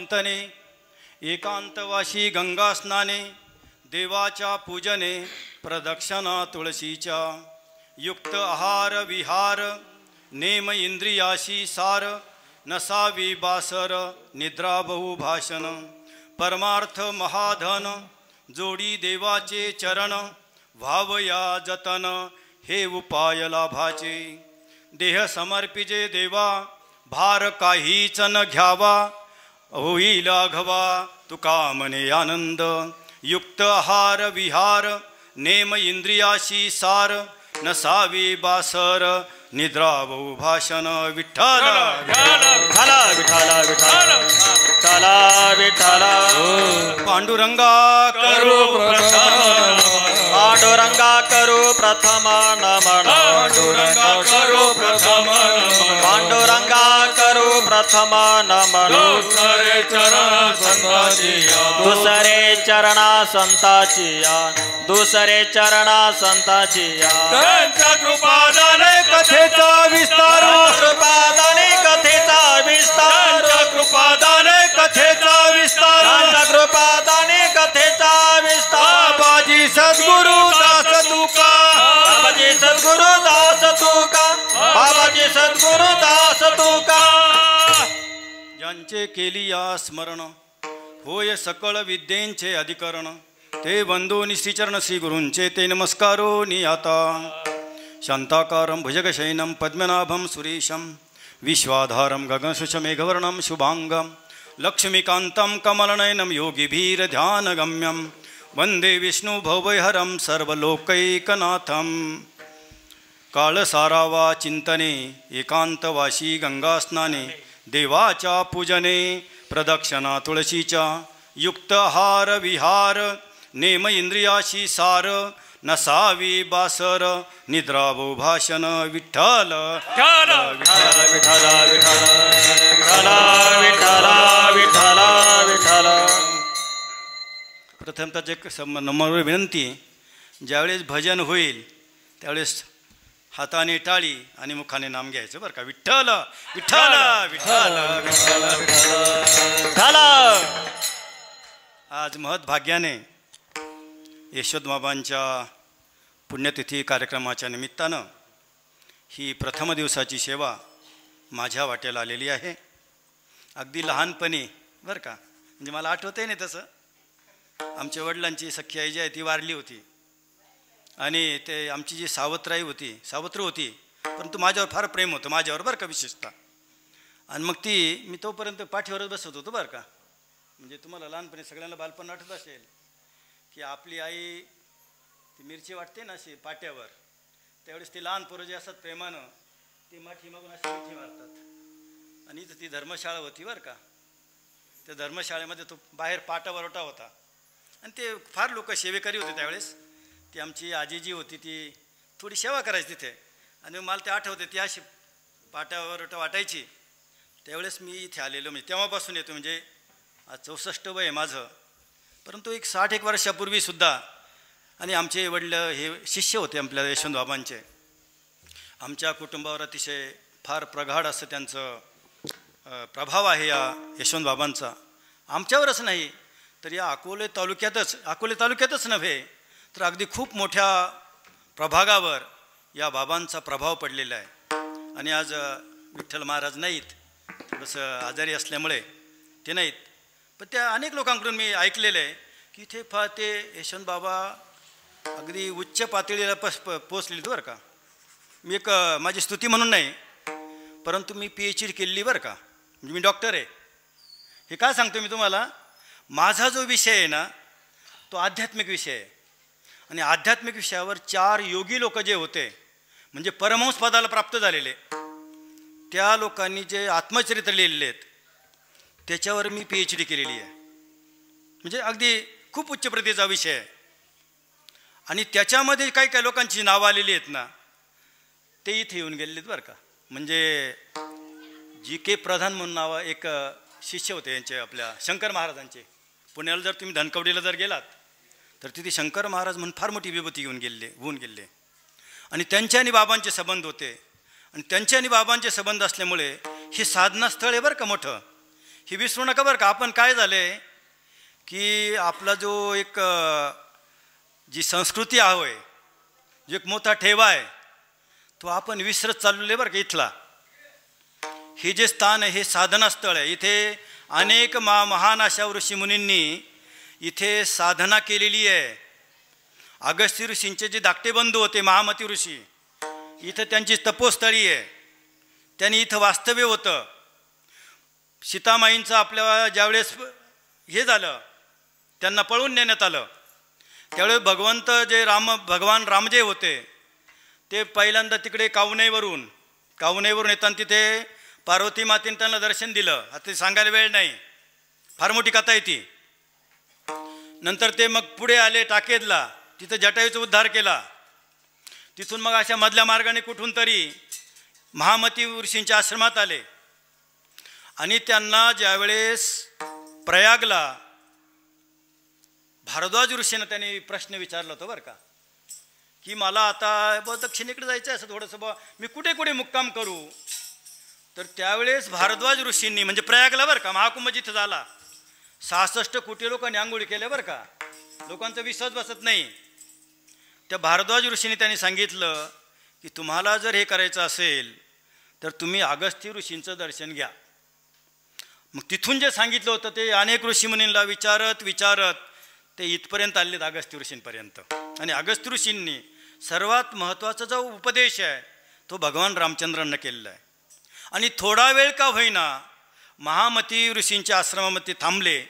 चिंतने एकांतवासी गंगा स्नाने देवाच्या पूजने प्रदक्षिणा तुळशीच्या युक्त आहार विहार नेम इंद्रियाशी सार नसावी बासर निद्रा बहुभाषण परमार्थ महाधन जोडी देवाचे चरण व्हावया जतन हे उपाय लाभाचे देह समर्पिजे देवा भार काहीच न घ्यावा होईल आघवा तुका मने आनंद युक्त आहार विहार नेम इंद्रियाशी सार नसावी बासर निद्रा बहुभाषण विठ्ठल विठ्ठला विठ्ठला विठ्ठला विठ्ठला पांडुरंगा करू प्रथम पांडुरंगा करू प्रथम नमन पांडुरंगा करू प्रथम पांडुरंगा करू प्रथम नमन दुसरे चरण संताची दुसरे चरणा संताची दुसरे चरणा संताची त्यांच्या कृपादाने कथेचा विस्तार कृपादाने कथेचा विस्तार कृपादाने कथेचा विस्तार कृपादाने कथेचा विस्तार बाबाजी सद्गुरु दास तुका बाबाजी सद्गुरु दास तुका बाबाजी सद्गुरु दास तुका ज्यांचे केली या स्मरण होय सकळ विद्येंचे अधिकरण ते बंधू श्रीचरण श्री गुरूंचे ते नमस्कारो नियाता शांताकारं भुजगशयनं पद्मनाभं सुरेशं विश्वाधारं गगनशुचमेघवर्णं शुभांगं लक्ष्मीकान्तं कमलनयनं योगिभिर्ध्यानगम्यं वन्दे विष्णुभवैहरं सर्वलोकैकनाथं काळसारावा चिंतने एकांतवासी गंगास्नाने देवाच्या पूजने प्रदक्षिणा तुळशीच्या युक्त आहार विहार नेम इंद्रियाशी सार नसावी बासर निद्रा बहुभाषण विठ्ठल विठ्ठला विठ्ठला विठ्ठला विठ्ठला विठ्ठला विठ्ठला प्रथमतः एक नम्र विनंती, ज्यावेळेस भजन होईल त्यावेळेस हाताने टाळी आणि मुखाने नाम घ्यायचं बरं का. विठ्ठल विठ्ठल विठ्ठल विठ्ठल. आज महत् भाग्याने यशोदबाबांच्या पुण्यतिथी कार्यक्रमाच्या निमित्तानं ही प्रथम दिवसाची सेवा माझ्या वाट्याला आलेली आहे. अगदी लहानपणी बरं का, म्हणजे मला आठवतं आहे नाही तसं, आमच्या वडिलांची सख्खी आई जी आहे ती वारली होती आणि ते आमची जी सावत्र होती, परंतु माझ्यावर फार प्रेम होतं माझ्यावर बरं का विशेषतः. आणि मग मी तोपर्यंत पाठीवरच बसत होतो बरं का. म्हणजे तुम्हाला लहानपणी सगळ्यांना बालपण आठवत असेल की आपली आई ती मिरची वाटते ना अशी पाट्यावर, त्यावेळेस ती लहान पोरं जे असतात प्रेमानं ती माठी मागून अशी मिठी मारतात. आणि इथं ती धर्मशाळा होती बरं का. त्या धर्मशाळेमध्ये तो बाहेर पाटावरोटा होता आणि ते फार लोक सेवेकरी होते त्यावेळेस. ती आमची आजी जी होती ती थोडी सेवा करायची तिथे. आणि मला ते आठवते ती अशी पाटावरोटा वाटायची. त्यावेळेस मी इथे आलेलो, म्हणजे तेव्हापासून येतो, म्हणजे आज 64 वय आहे माझं, परंतु एक 60 वर्षापूर्वीसुद्धा. आणि आमचे वडील हे शिष्य होते आपल्या यशवंतबाबांचे. आमच्या कुटुंबावर अतिशय फार प्रगाढ असं त्यांचं प्रभाव आहे या यशवंतबाबांचा. आमच्यावरच नाही तर या अकोले तालुक्यातच नव्हे तर अगदी खूप मोठ्या प्रभागावर या बाबांचा प्रभाव पडलेला आहे. आणि आज विठ्ठल महाराज नाहीत, थोडंसं आजारी असल्यामुळे ते नाहीत, पण त्या अनेक लोकांकडून मी ऐकलेलं आहे की इथे ते यशवंत बाबा अगदी उच्च पातळीला पोचलेली बरं का. मी एक माझी स्तुती म्हणून नाही, परंतु मी PhD केलेली बरं का, म्हणजे मी डॉक्टर आहे. हे काय सांगतो मी तुम्हाला, माझा जो विषय आहे ना तो आध्यात्मिक विषय आहे. आणि आध्यात्मिक विषयावर 4 योगी लोक जे होते, म्हणजे परमहंस पदाला प्राप्त झालेले, त्या लोकांनी जे आत्मचरित्र लिहिलेले आहेत त्याच्यावर मी PhD केलेली आहे. म्हणजे अगदी खूप उच्च प्रतीचा विषय आहे. आणि त्याच्यामध्ये काही लोकांची नावं आलेली आहेत ना ते इथे येऊन गेलेले आहेत बरं का. म्हणजे GK प्रधान म्हणून नाव एक शिष्य होते यांचे, आपल्या शंकर महाराजांचे. पुण्याला जर तुम्ही धनकवडीला जर गेलात तर तिथे शंकर महाराज म्हणून फार मोठी विभूती होऊन गेले. आणि त्यांच्या आणि बाबांचे संबंध होते. आणि त्यांच्या आणि बाबांचे संबंध असल्यामुळे हे साधना स्थळ आहे बरं का मोठं. ही विसरू नका बरं का. आपण काय झालं आहे की आपला जो एक जी संस्कृती आहे, जो एक मोठा ठेवा आहे, तो आपण विसरत चाललेलो आहे बरं का. इथला हे जे स्थान आहे हे साधना स्थळ आहे. इथे अनेक महान अशा ऋषीमुनींनी इथे साधना केलेली आहे. अगस्त्य ऋषींचे जे धाकटे बंधू होते महामती ऋषी, इथं त्यांची तपोस्थळी आहे. त्यांनी इथं वास्तव्य होतं. सीतामाईंचं आपल्या ज्यावेळेस हे झालं, त्यांना पळून नेण्यात आलं, त्यावेळेस भगवान राम जे होते ते पहिल्यांदा तिकडे कावनेवरून येताना तिथे पार्वती मातेने त्यांना दर्शन दिलं. आता ते सांगायला वेळ नाही, फार मोठी कथा आहे ती. नंतर ते मग पुढे आले टाकेदला, तिथं जटायूचा उद्धार केला. तिथून मग अशा मधल्या मार्गाने कुठून तरी महामती ऋषींच्या आश्रमात आले. आणि त्यांना ज्यावेळेस प्रयागला भारद्वाज ऋषीनं त्यांनी प्रश्न विचारला होता बरं का, की मला आता दक्षिणेकडे जायचं आहे, असं थोडंसं मी कुठे कुठे मुक्काम करू. तर त्यावेळेस भारद्वाज ऋषींनी, म्हणजे प्रयागला बरं का, महाकुंभ जिथं झाला, 66 कोटी लोकांनी आंघोळी केल्या बरं का. लोकांचा विश्वास बसत नाही. त्या भारद्वाज ऋषींनी त्यांनी सांगितलं की तुम्हाला जर हे करायचं असेल तर तुम्ही अगस्त्य ऋषींचं दर्शन घ्या. मग तिथून जे सांगितलं होतं ते अनेक ऋषीमुनींना विचारत ते इथपर्यंत आलेत, अगस्त्य ऋषींपर्यंत. आणि अगस्त्य ऋषींनी सर्वात महत्त्वाचा जो उपदेश आहे तो भगवान रामचंद्रांना केलेला आहे. आणि थोडा वेळ का होईना महामती ऋषींच्या आश्रमामध्ये थांबले,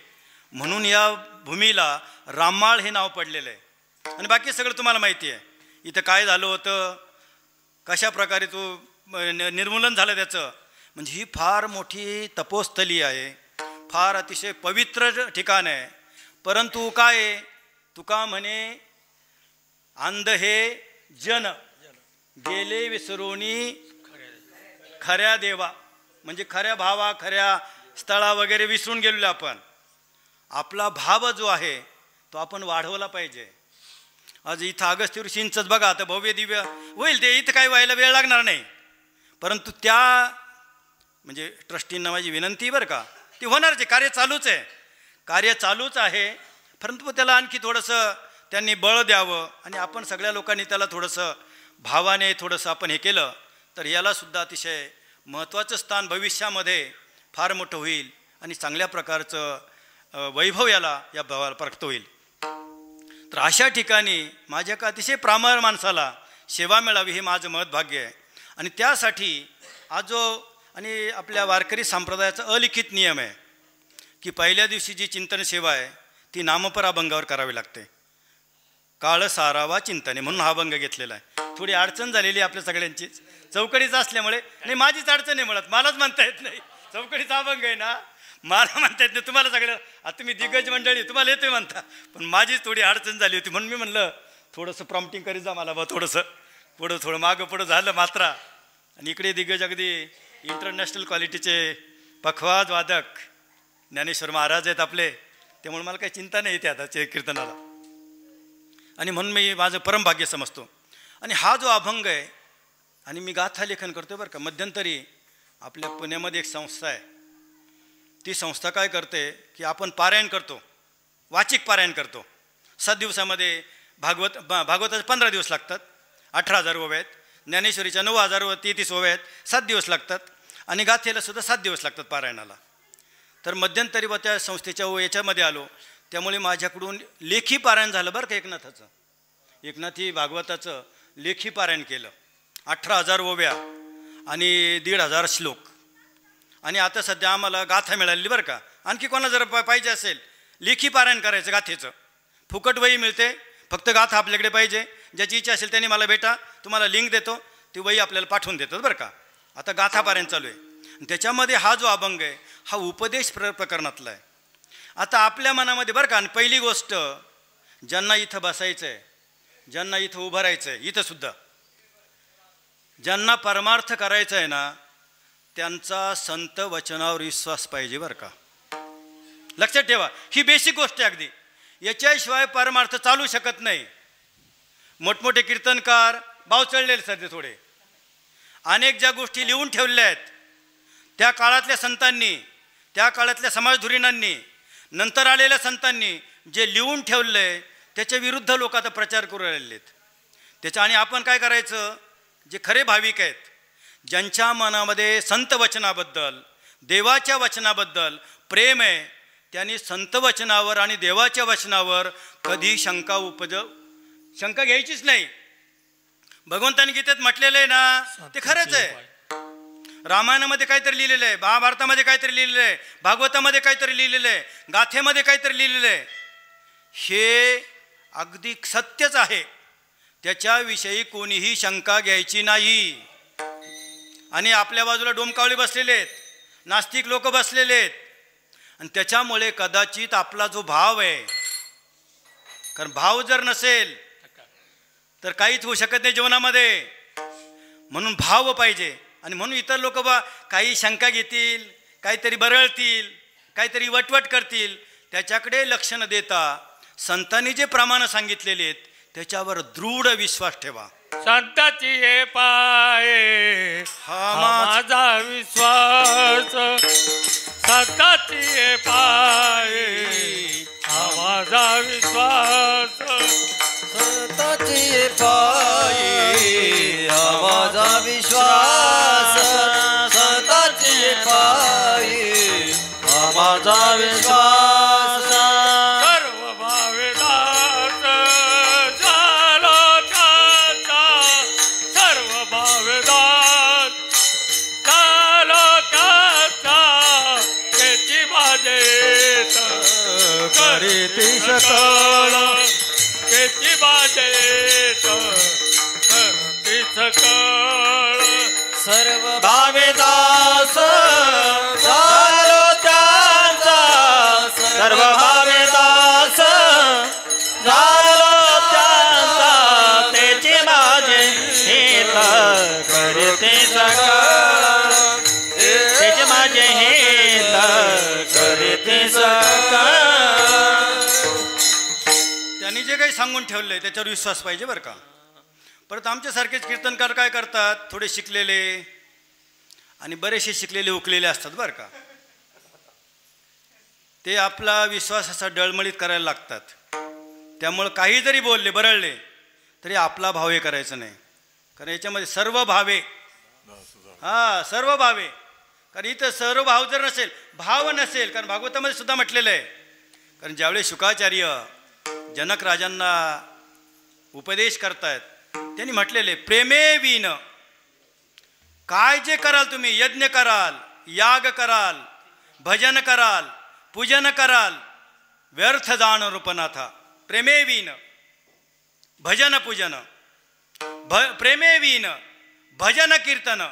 म्हणून या भूमीला राममाळ हे नाव पडलेलं आहे. आणि बाकी सगळं तुम्हाला माहिती आहे. इथं काय झालं होतं, कशा प्रकारे तो निर्मूलन झालं त्याचं. म्हणजे ही फार मोठी तपोस्थली आहे, फार अतिशय पवित्र ठिकाण आहे. परंतु काय आहे, तुका म्हणे अंध हे जन गेले विसरोनी खऱ्या देवा. म्हणजे खऱ्या भावा, खऱ्या स्थळा वगैरे विसरून गेलेलो आपण. आपला भाव जो आहे तो आपण वाढवला पाहिजे. आज इथं अगस्त्य ऋषींचंच बघा, आता भव्य दिव्य होईल ते, इथं काही व्हायला वेळ लागणार नाही. परंतु त्या म्हणजे ट्रस्टींना माझी विनंती बरं का, ती होणारच आहे. कार्य चालूच आहे. परंतु त्याला आणखी थोडंसं त्यांनी बळ द्यावं आणि आपण सगळ्या लोकांनी त्याला थोडंसं भावाने थोडंसं आपण हे केलं तर यालासुद्धा अतिशय महत्त्वाचं स्थान भविष्यामध्ये फार मोठं होईल आणि चांगल्या प्रकारचं वैभव या भावाला प्राप्त होईल. तर अशा ठिकाणी माझ्या का अतिशय प्रामाणिक माणसाला सेवा मिळावी हे माझं महत्भाग्य आहे. आणि त्यासाठी आज आणि आपल्या वारकरी संप्रदायाचा अलिखित नियम आहे की पहिल्या दिवशी जी चिंतन सेवा आहे ती नामपर अभंगावर करावी लागते. काळ सारावा चिंतने म्हणून हा अभंग घेतलेला आहे. थोडी अडचण झालेली आपल्या सगळ्यांचीच, चौकडीचा असल्यामुळे. नाही, माझीच अडचण आहे म्हणत, मलाच म्हणता येत नाही. चौकडीचा अभंग आहे ना, मला म्हणता येत नाही. तुम्हाला सगळं आता तुम्ही दिग्गज मंडळी तुम्हाला येतोय म्हणता, पण माझीच थोडी अडचण झाली होती म्हणून मी म्हणलं थोडंसं प्रॉम्प्टिंग करीत जा मला, थोडंसं थोडं मागं पुढं झालं मात्रा. आणि इकडे दिग्गज अगदी इंटरनॅशनल क्वालिटीचे पखवाज वादक ज्ञानेश्वर महाराज आहेत आपले, त्यामुळे मला काही चिंता नाही येते आता कीर्तनाला. आणि म्हणून मी माझं परमभाग्य समजतो. आणि हा जो अभंग आहे, आणि मी गाथा लेखन करतो बरं का. मध्यंतरी आपल्या पुण्यामध्ये एक संस्था आहे, ती संस्था काय करते की आपण पारायण करतो, वाचिक पारायण करतो. 7 दिवसामध्ये भागवताचे 15 दिवस लागतात, 18,000 ओव्या आहेत. ज्ञानेश्वरीच्या 9,033 ओव्या आहेत, 7 दिवस लागतात. आणि गाथेला सुद्धा 7 दिवस लागतात पारायणाला. तर मध्यंतरी बा त्या संस्थेच्या याच्यामध्ये आलो, त्यामुळे माझ्याकडून लेखी पारायण झालं बरं का. एकनाथी भागवताचं लेखी पारायण केलं, 18,000 ओव्या आणि 1,500 श्लोक. आणि आता सध्या आम्हाला गाथा मिळाली बरं का. आणखी कोणाला जर पाहिजे असेल लेखी पारायण करायचं गाथेचं, फुकट वही मिळते, फक्त गाथा आपल्याकडे पाहिजे. ज्याची इच्छा असेल त्यांनी मला भेटा, तुम्हाला लिंक देतो, ती वही आपल्याला पाठवून देतात बरं का. आता गाथा पारायण चालू आहे. त्याच्यामध्ये हा जो अभंग आहे हा उपदेश प्रकरणातला आहे. आता आपल्या मनामध्ये बरं का, आणि पहिली गोष्ट, ज्यांना इथं बसायचं आहे, ज्यांना इथं उभं राहायचं आहे, इथंसुद्धा ज्यांना परमार्थ करायचं आहे ना, त्यांचा संत वचनावर विश्वास पाहिजे बरं का. लक्षात ठेवा, ही बेसिक गोष्ट आहे अगदी. याच्याशिवाय परमार्थ चालू शकत नाही. मोठमोठे कीर्तनकार भाव चढलेले सध्या थोडे, अनेक ज्या गोष्टी लिहून ठेवल्या आहेत त्या काळातल्या संतांनी, त्या काळातल्या समाजधुरीणांनी नंतर आलेल्या संतांनी जे लिहून ठेवलं आहे त्याच्या विरुद्ध लोक आता प्रचार करू राहिले आहेत त्याच्या. आणि आपण काय करायचं, जे खरे भाविक आहेत, ज्यांच्या मनामध्ये संत वचनाबद्दल, देवाच्या वचनाबद्दल प्रेम आहे, त्यांनी संत वचनावर आणि देवाच्या वचनावर कधी शंका घ्यायचीच नाही. भगवंतांनी गीतेत म्हटलेलं आहे ना, ते खरंच आहे. रामायणामध्ये काहीतरी लिहिलेलं आहे, महाभारतामध्ये काहीतरी लिहिलेलं आहे, भागवतामध्ये काहीतरी लिहिलेलं आहे, गाथेमध्ये काहीतरी लिहिलेलं आहे. हे अगदी सत्यच आहे, त्याच्याविषयी कोणीही शंका घ्यायची नाही. आणि आपल्या बाजूला डोमकावळे बसलेले आहेत, नास्तिक लोक बसलेले आहेत. आणि त्याच्यामुळे कदाचित आपला जो भाव आहे, कारण भाव जर नसेल तर काहीच होऊ शकत नाही जीवनामध्ये. म्हणून भाव पाहिजे. आणि म्हणून इतर लोक काही शंका घेतील, काहीतरी बरळतील, काहीतरी वटवट करतील, त्याच्याकडे लक्ष न देता संतांनी जे प्रमाण सांगितलेले आहेत त्याच्यावर दृढ विश्वास ठेवा. संताची हे पाये हा माझा विश्वास, संताची हे पाये हा माझा विश्वास, संताची पायी हा माझा विश्वास, संताची पायी हा माझा विश्वास. सर्व भावेदास झालो त्याचा, सर्व भावेदास झालो त्याचा, त्याची माझेत करीती सकळ, त्याची माझेत करीती सकळ. सर्व भावेदास झालो त्यांचा, सर्व भावेदास झालो त्यांचा, त्याची माझे हित करते सकळ, त्याची माझे हित करते सकळ. त्यांनी जे काही सांगून ठेवलं आहे त्याच्यावर विश्वास पाहिजे बरं का. परत आमच्यासारखेच कीर्तनकार काय करतात, थोडे शिकलेले आणि बरेचसे शिकलेले उकलेले असतात बरं का. ते आपला विश्वास असा डळमळीत करायला लागतात. त्यामुळं काही जरी बोलले, बरळले, तरी आपला भावे करायचं नाही. कारण याच्यामध्ये सर्व भावे, सर्व भावे. कारण इथं सर्व भाव जर नसेल, भाव नसेल, कारण भागवतामध्ये सुद्धा म्हटलेलं आहे. कारण ज्यावेळेस शुकाचार्य जनक राजांना उपदेश करतायत त्यांनी म्हटलेले, प्रेमे विन काय जे कराल तुम्ही, यज्ञ कराल, याग कराल, भजन कराल, पूजन कराल, व्यर्थ जाण रूपनाथा. प्रेमे विन भजन पूजन, प्रेमे विन भजन कीर्तन,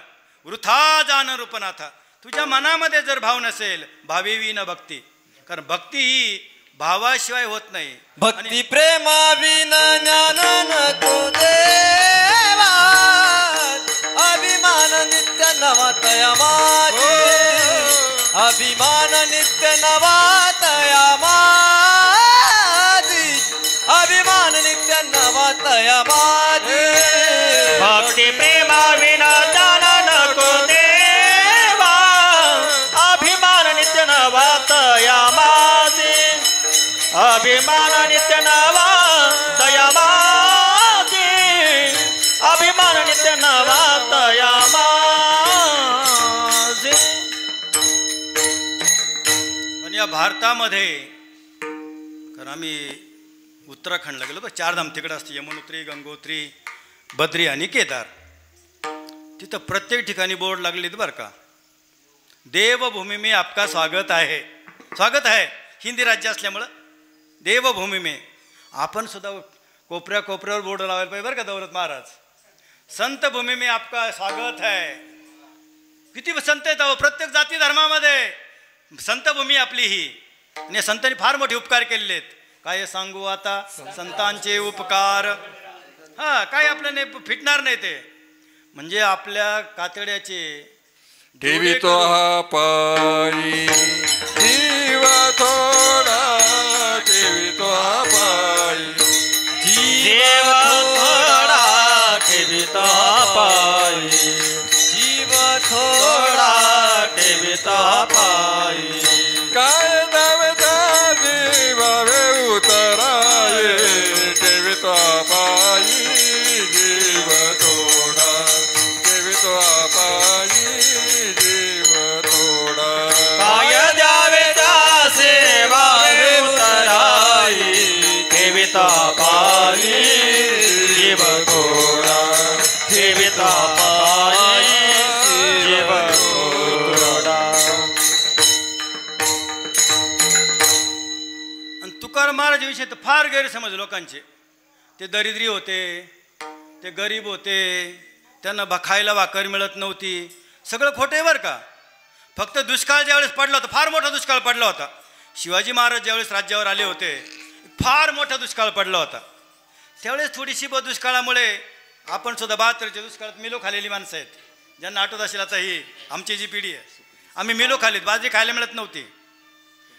वृथा जाण रूपनाथा. तुझ्या मनामध्ये जर भाव नसेल, भावे विन भक्ती. कारण भक्ती ही भावाशिवाय होत नाही. भक्ती प्रेमा विना ज्ञान नको देवा, अभिमान नित्य नवा तया माझी, अभिमान नित्य नवा तया माझी, अभिमान नित्य नवा तया माझी. भक्ती प्रेमा विना ज्ञान नको देवा, अभिमान नित्य नवा तया माझी, अभिमान नित्य नवा तया माझी, अभिमान नित्य नवा तया माझी. पण या भारतामध्ये, कारण आम्ही उत्तराखंडला गेलो, 4 धाम तिकडं असते, यमुनोत्री, गंगोत्री, बद्री आणि केदार. तिथं प्रत्येक ठिकाणी बोर्ड लागलेत बरं का, देवभूमी में आपका स्वागत आहे. स्वागत आहे, हिंदी राज्य असल्यामुळं देवभूमी में. आपण सुद्धा कोपऱ्यावर बोर्ड लावायला पाहिजे बरं का दौलत महाराज. संत भूमी में आपका स्वागत है. किती संत आहेत अहो, प्रत्येक जाती धर्मामध्ये संतभूमी आपली ही. आणि संतांनी फार मोठे उपकार केलेले आहेत. काय सांगू आता संतांचे उपकार, काय आपल्याने फिटणार नाही ते. म्हणजे आपल्या कातड्याचे ठेवितो हा पायी जीव थोडा, ठेवितो हा पायी जीव थोडा, ठेवितो हा पायी, जीव थोडा, ठेवितो हा पायी. तुकाराम महाराजांविषयी तर फार गैरसमज लोकांचे. ते दरिद्री होते, ते गरीब होते, त्यांना खायला भाकर मिळत नव्हती. सगळं खोटं आहे बरं का. फक्त दुष्काळ ज्यावेळेस पडला होता, फार मोठा दुष्काळ पडला होता. शिवाजी महाराज ज्यावेळेस राज्यावर आले होते, फार मोठा दुष्काळ पडला होता. त्यावेळेस थोडीशी दुष्काळामुळे आपण सुद्धा 72च्या दुष्काळात मिलो खाल्लेली माणसं आहेत. ज्यांना आठवत असेल आता ही आमची जी पिढी आहे, आम्ही मिलो खाल्लीत. बाजरी खायला मिळत नव्हती.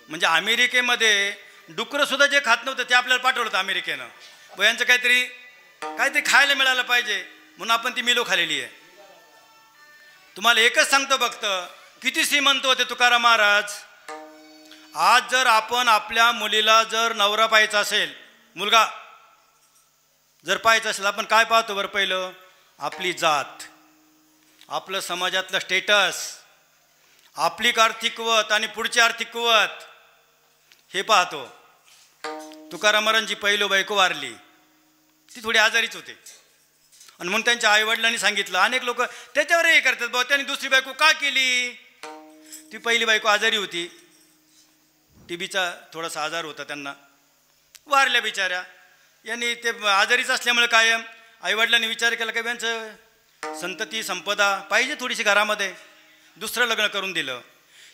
म्हणजे अमेरिकेमध्ये डुकरंसुद्धा जे खात नव्हतं ते आपल्याला पाठवलं होतं अमेरिकेनं. यांचं काहीतरी खायला मिळालं पाहिजे म्हणून आपण ती मिलो खाल्लेली आहे. तुम्हाला एकच सांगतो फक्त, किती श्रीमंत होते तुकाराम महाराज. आज जर आपण आपल्या मुलीला जर नवरा पाहायचा असेल, मुलगा जर पाहायचा असेल, आपण काय पाहतो बरं? पहिलं आपली जात, आपलं समाजातलं स्टेटस, आपली आर्थिक कुवत आणि पुढची आर्थिक कुवत हे पाहतो. तुकाराम महाराजांची पहिली बायको वारली, ती थोडी आजारीच होते आणि म्हणून त्यांच्या आईवडिलांनी सांगितलं. अनेक लोक त्याच्यावर हे करतात, बाबा त्यांनी दुसरी बायको का केली? ती पहिली बायको आजारी होती, टीबीचा थोडासा आजार होता त्यांना, वारल्या बिचाऱ्या. यांनी ते आजारीच असल्यामुळे कायम आईवडिलांनी विचार केला की यांचं संतती संपदा पाहिजे थोडीशी घरामध्ये, दुसरं लग्न करून दिलं.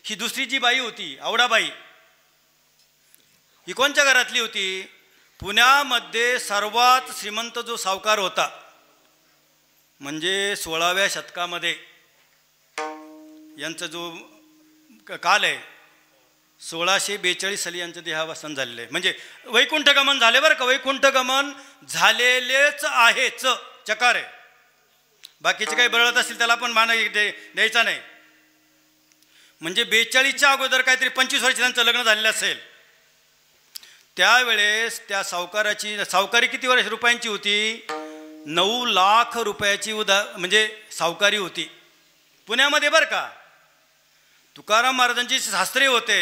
ही दुसरी जी बाई होती आवडाबाई, ही कोणत्या घरातली होती? पुण्यामध्ये सर्वात श्रीमंत जो सावकार होता, म्हणजे 16व्या शतकामध्ये यांचा जो काल आहे, 1642 साली यांचं देहावसान झालेलं आहे. म्हणजे वैकुंठगमन झाले बरं का, वैकुंठगमन झालेलेच आहेच, चकार आहे. बाकीचे काही बळत असतील त्याला पण मान द्यायचा नाही. म्हणजे 42च्या अगोदर काहीतरी 25 वर्ष त्यांचं लग्न झालेलं असेल. त्यावेळेस त्या सावकारी किती वर्ष रुपयांची होती? 9 लाख रुपयाची म्हणजे सावकारी होती पुण्यामध्ये बरं का. तुकाराम महाराजांचे शास्त्री होते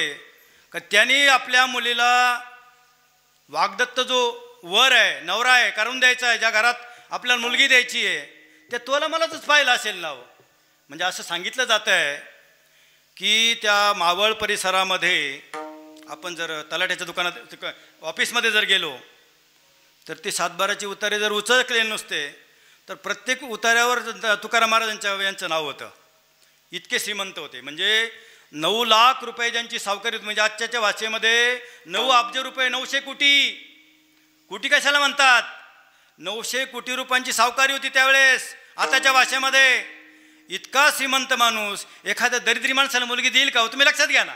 का त्यांनी आपल्या मुलीला वाग्दत्त जो वर आहे, नवरा आहे, करून द्यायचा आहे, ज्या घरात आपल्याला मुलगी द्यायची आहे, त्या तोला मलाच पाहिलं असेल नाव. म्हणजे असं सांगितलं जातं आहे की त्या मावळ परिसरामध्ये आपण जर तलाठ्याच्या दुकानात ऑफिसमध्ये जर गेलो तर ते 7-12चे उतारे जर उचलले नसते तर प्रत्येक उतार्यावर तुकाराम महाराजांच्या यांचं नाव होतं. इतके श्रीमंत होते. म्हणजे 9 लाख रुपये ज्यांची सावकारी होती, म्हणजे आजच्या भाषेमध्ये 9 अब्ज रुपये, 900 कोटी. कोटी कशाला म्हणतात? 900 कोटी रुपयांची सावकारी होती त्यावेळेस. आताच्या भाषेमध्ये इतका श्रीमंत माणूस एखाद्या दरिद्री माणसाला मुलगी देईल का? तुम्ही लक्षात घ्या ना.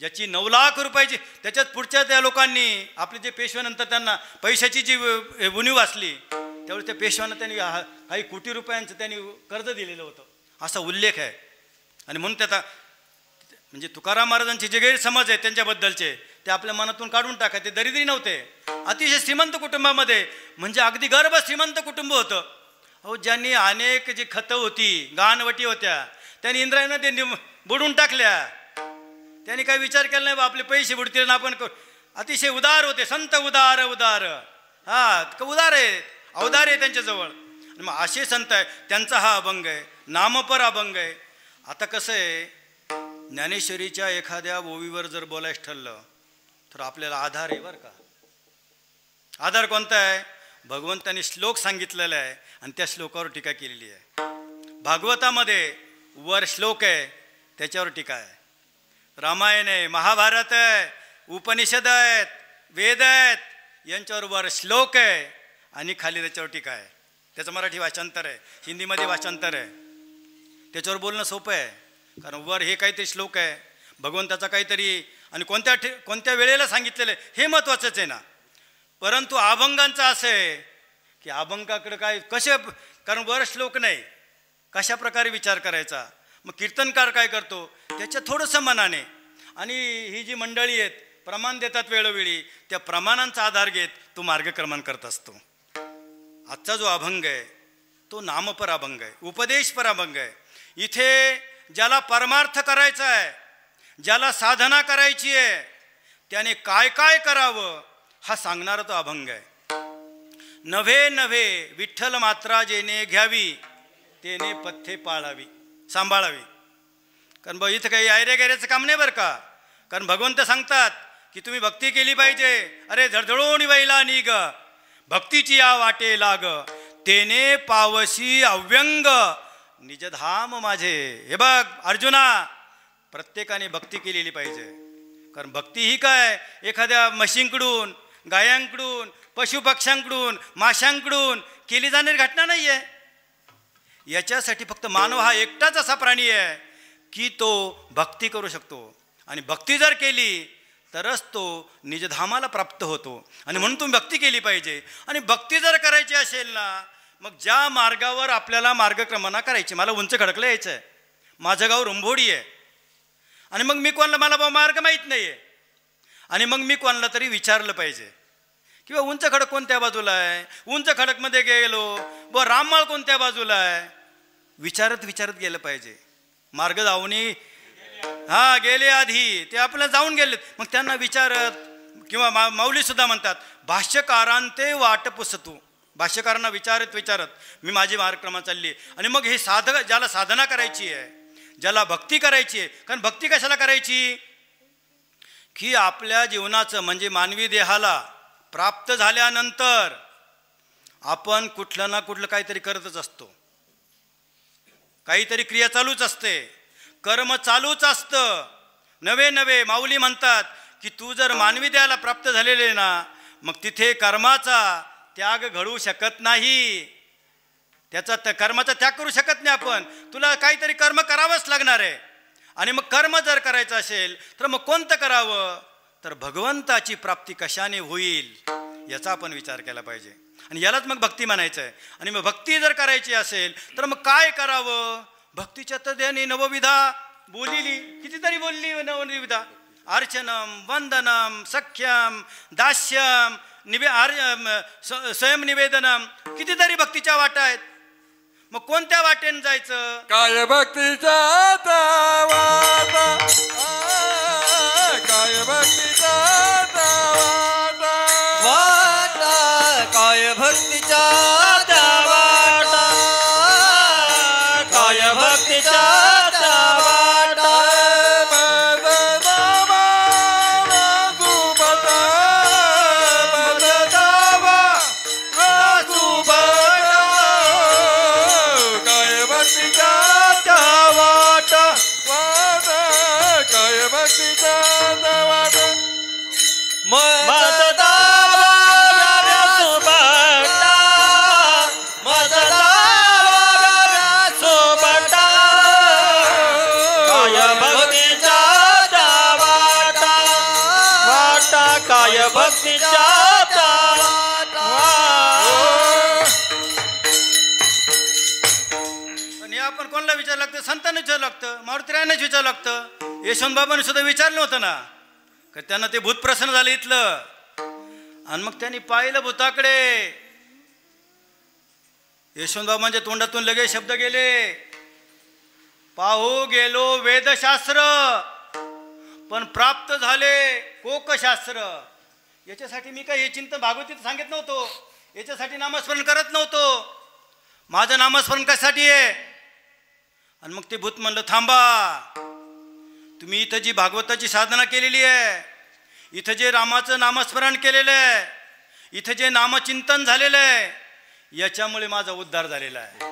ज्याची 9 लाख रुपयाची, त्याच्यात पुढच्या त्या लोकांनी आपले जे पेशव्यानंतर त्यांना पैशाची जी उणीव असली त्यावेळेस त्या पेशव्यांना त्यांनी काही कोटी रुपयांचं त्यांनी कर्ज दिलेलं होतं, असा उल्लेख आहे. आणि म्हणून त्याचा म्हणजे तुकाराम महाराजांचे जे गैरसमज आहेत त्यांच्याबद्दलचे ते आपल्या मनातून काढून टाका. ते दरिद्री नव्हते, अतिशय श्रीमंत कुटुंबामध्ये, म्हणजे अगदी गर्भ श्रीमंत कुटुंब होतं. अहो, ज्यांनी अनेक जी खतं होती, गाणवटी होत्या, त्यांनी इंद्रायनं ते बुडून टाकल्या. त्यांनी काही विचार केला नाही, बा आपले पैसे बुडतील ना आपण. अतिशय उदार होते, संत उदार उदार, उदार आहे, अवदार आहे त्यांच्याजवळ. मग असे संत आहे, त्यांचा हा अभंग आहे, नामपर अभंग आहे. आता कसं आहे, ज्ञानेश्वरीच्या एखाद्या ओवीवर जर बोलायचं ठरलं तर आपल्याला आधार आहे बरं का. आधार कोणता आहे? भगवंतांनी श्लोक सांगितलेला आहे आणि त्या श्लोकावर टीका केलेली आहे. भागवतामध्ये वर श्लोक आहे, त्याच्यावर टीका आहे. रामायण आहे, महाभारत आहे, उपनिषद आहेत, वेद आहेत, यांच्यावर वर श्लोक आहे आणि खाली त्याच्यावर टीका आहे. त्याचं मराठी भाषांतर आहे, हिंदीमध्ये भाषांतर आहे. त्याच्यावर बोलणं सोपं आहे, कारण वर हे काहीतरी श्लोक आहे भगवंताचा काहीतरी, आणि कोणत्या वेळेला सांगितलेलं आहे हे महत्त्वाचंच आहे ना. परंतु अभंगांचं असं आहे की अभंगाकडं काय कसे, कारण वर श्लोक नाही, कशा प्रकारे विचार करायचा. मग कीर्तनकार काय करतो, त्याच्या थोडंसं मनाने, आणि ही जी मंडळी आहेत प्रमाण देतात वेळोवेळी, त्या प्रमाणांचा आधार घेत तो मार्गक्रमण करत असतो. आजचा जो अभंग आहे तो नामपर अभंग आहे, उपदेशपर अभंग आहे. इथे ज्याला परमार्थ करायचा आहे, ज्याला साधना करायची आहे, त्याने काय काय करावं हा सांगणारा तो अभंग आहे. नव्हे नव्हे विठ्ठल मात्रा जेने घ्यावी, तेने पथ्ये पाळावी, सांभाळावी. कारण इथं काही आयऱ्या गैऱ्याचं काम नाही बरं का. कारण भगवंत सांगतात की तुम्ही भक्ती केली पाहिजे. अरे झडझडून वैला निग भक्तीची या वाटे लाग, तेने पावसी अव्यंग निजधाम माझे. हे बघ अर्जुना, प्रत्येकाने भक्ती केलेली पाहिजे. कारण भक्ती ही काय एखाद्या म्हशींकडून, गायांकडून, पशुपक्ष्यांकडून, माशांकडून केली जाणारी घटना नाही आहे. याच्यासाठी फक्त मानव हा एकटाच असा प्राणी आहे की तो भक्ती करू शकतो. आणि भक्ती जर केली तरच तो निजधामाला प्राप्त होतो. आणि म्हणून तुम्ही भक्ती केली पाहिजे. आणि भक्ती जर करायची असेल ना, मग ज्या मार्गावर आपल्याला मार्गक्रमणा करायची. मला उंच खडकलं यायचं आहे, माझं गाव रुंभोडी आहे, आणि मग मी कोणाला, मला मार्ग माहीत नाही आहे, आणि मग मी कोणाला तरी विचारलं पाहिजे किंवा उंच खडक कोणत्या बाजूला आहे, उंच खडकमध्ये गेलो व राममाळ कोणत्या बाजूला आहे, विचारत विचारत गेलं पाहिजे. मार्ग जाऊनी हा गेले आधी ते आपल्याला जाऊन गेलेत, मग त्यांना विचारत, किंवा माऊलीसुद्धा म्हणतात भाष्यकारांते वाट पुसतू. भाष्यकारांना विचारत विचारत मी माझी मार्गक्रमा चालली आहे. आणि मग हे साधक, ज्याला साधना करायची आहे, ज्याला भक्ती करायची आहे, कारण भक्ती कशाला करायची की आपल्या जीवनाचं म्हणजे मानवी देहाला प्राप्त झाल्यानंतर आपण कुठलं ना कुठलं काहीतरी करतच असतो, काहीतरी क्रिया चालूच असते, कर्म चालूच असतं. नवे नवे माऊली म्हणतात की तू जर मानवी देहाला प्राप्त झालेले ना, मग तिथे कर्माचा त्याग घडू शकत नाही. त्याचा कर्माचा त्याग करू शकत नाही आपण. तुला काहीतरी कर्म करावंच लागणार आहे. आणि मग कर्म जर करायचं असेल तर मग कोणतं करावं, तर भगवंताची प्राप्ती कशाने होईल याचा आपण विचार केला पाहिजे. आणि यालाच मग भक्ती म्हणायचं आहे. आणि मग भक्ती जर करायची असेल तर मग काय करावं. भक्तीच्या तद्याने नवविधा बोलिली, कितीतरी बोलली नवविधा. अर्चनम, वंदनम, सख्यम, दास्यम, स्वयं निवेदनम, कितीतरी भक्तीच्या वाटा आहेत. मग कोणत्या वाटेने जायचं. काय भक्तीच्या वाटा, काय भक्तीच्या वाटा, वाटा काय भक्तीच्या वाटा, काय भक्तीच्या वाटा. आपण कोणाला विचारलं लागतं, संतांना विचारलं लागतं, मारुतीरायांनाच विचारलं लागतं. यशवंतबाबांनी सुद्धा विचारलं होतं ना, का त्यांना ते भूत प्रसन्न झालं इथलं. आणि मग त्यांनी पाहिलं भूताकडे. यशवंतबाबांच्या तोंडातून लगेच शब्द गेले, पाहू गेलो वेदशास्त्र पण प्राप्त झाले कोकशास्त्र. याच्यासाठी मी काय हे चिंतन भागवतीत सांगत नव्हतो, याच्यासाठी नामस्मरण करत नव्हतो. माझं नामस्मरण कशासाठी आहे. आणि मग ते भूत म्हणलं थांबा, तुम्ही इथं जी भागवताची साधना केलेली आहे, इथं जे रामाचं नामस्मरण केलेलं आहे, इथं जे नामचिंतन झालेलं आहे, याच्यामुळे माझा उद्धार झालेला आहे.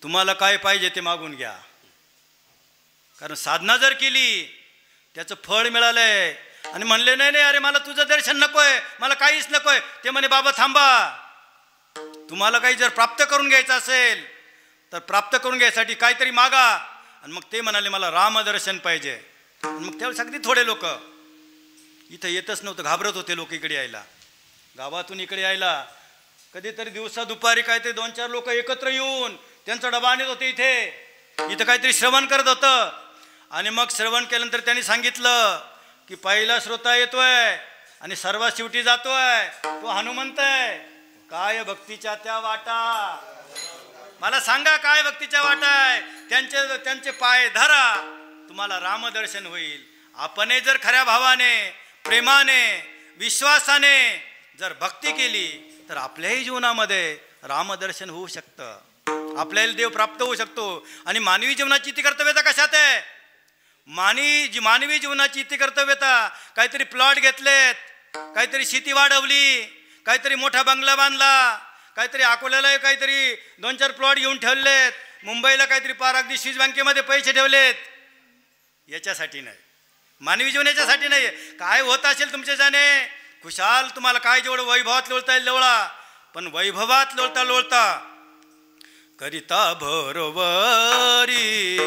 तुम्हाला काय पाहिजे ते मागून घ्या. कारण साधना जर केली त्याचं फळ मिळालंय. आणि म्हणले नाही नाही अरे मला तुझं दर्शन नकोय, मला काहीच नकोय. ते म्हणे बाबा थांबा, तुम्हाला काही जर प्राप्त करून घ्यायचं असेल तर प्राप्त करून घ्यायसाठी काहीतरी मागा. आणि मग ते म्हणाले मला रामदर्शन पाहिजे. आणि मग त्यावेळेस अगदी थोडे लोक इथं येतच नव्हतं, घाबरत होते लोक इकडे यायला, गावातून इकडे यायला. कधीतरी दिवसा दुपारी काहीतरी 2-4 लोक एकत्र येऊन त्यांचा डबा आणत होते इथं काहीतरी श्रवण करत होतं. आणि मग श्रवण केल्यानंतर त्यांनी सांगितलं की पहिला श्रोता येतोय आणि सर्वात शेवटी जातोय तो हनुमंत आहे. काय भक्तीच्या त्या वाटा, मला सांगा काय भक्तीच्या वाटा आहे. त्यांचे पाय धरा, तुम्हाला रामदर्शन होईल. आपण जर खऱ्या भावाने, प्रेमाने, विश्वासाने जर भक्ती केली तर आपल्याही जीवनामध्ये रामदर्शन होऊ शकतं, आपल्याला देव प्राप्त होऊ शकतो. आणि मानवी जीवनाची ती कर्तव्यता कशात आहे. मानवी जीवनाची ती कर्तव्यता. काहीतरी प्लॉट घेतलेत, काहीतरी शेती वाढवली, काहीतरी मोठा बंगला बांधला, काहीतरी अकोल्याला काहीतरी 2-4 प्लॉट घेऊन ठेवलेत, मुंबईला काहीतरी पार अगदी स्विस बँकेमध्ये पैसे ठेवलेत. याच्यासाठी नाही, मानवी जीवन याच्यासाठी नाही. काय होत असेल तुमचे जाणे, खुशाल तुम्हाला काय जेवढं वैभवात लोळता येईल लोळा, पण वैभवात लोळता लोळता करिता बरोबरी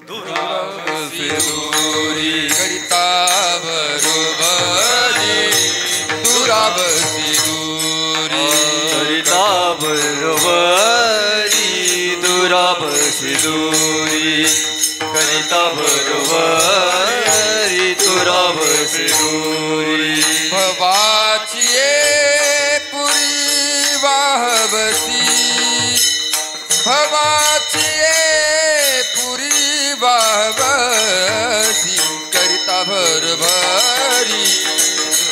दुरावसी दूरी करिता बरोबरी दुरावसी दूरी करिता बरोबरी दुरावसी दूरी करिता बरोबरी दुरावसी दूरी भवाची पुरी वाहवसी भवाची पुरी वाहवसी करिता भरभरी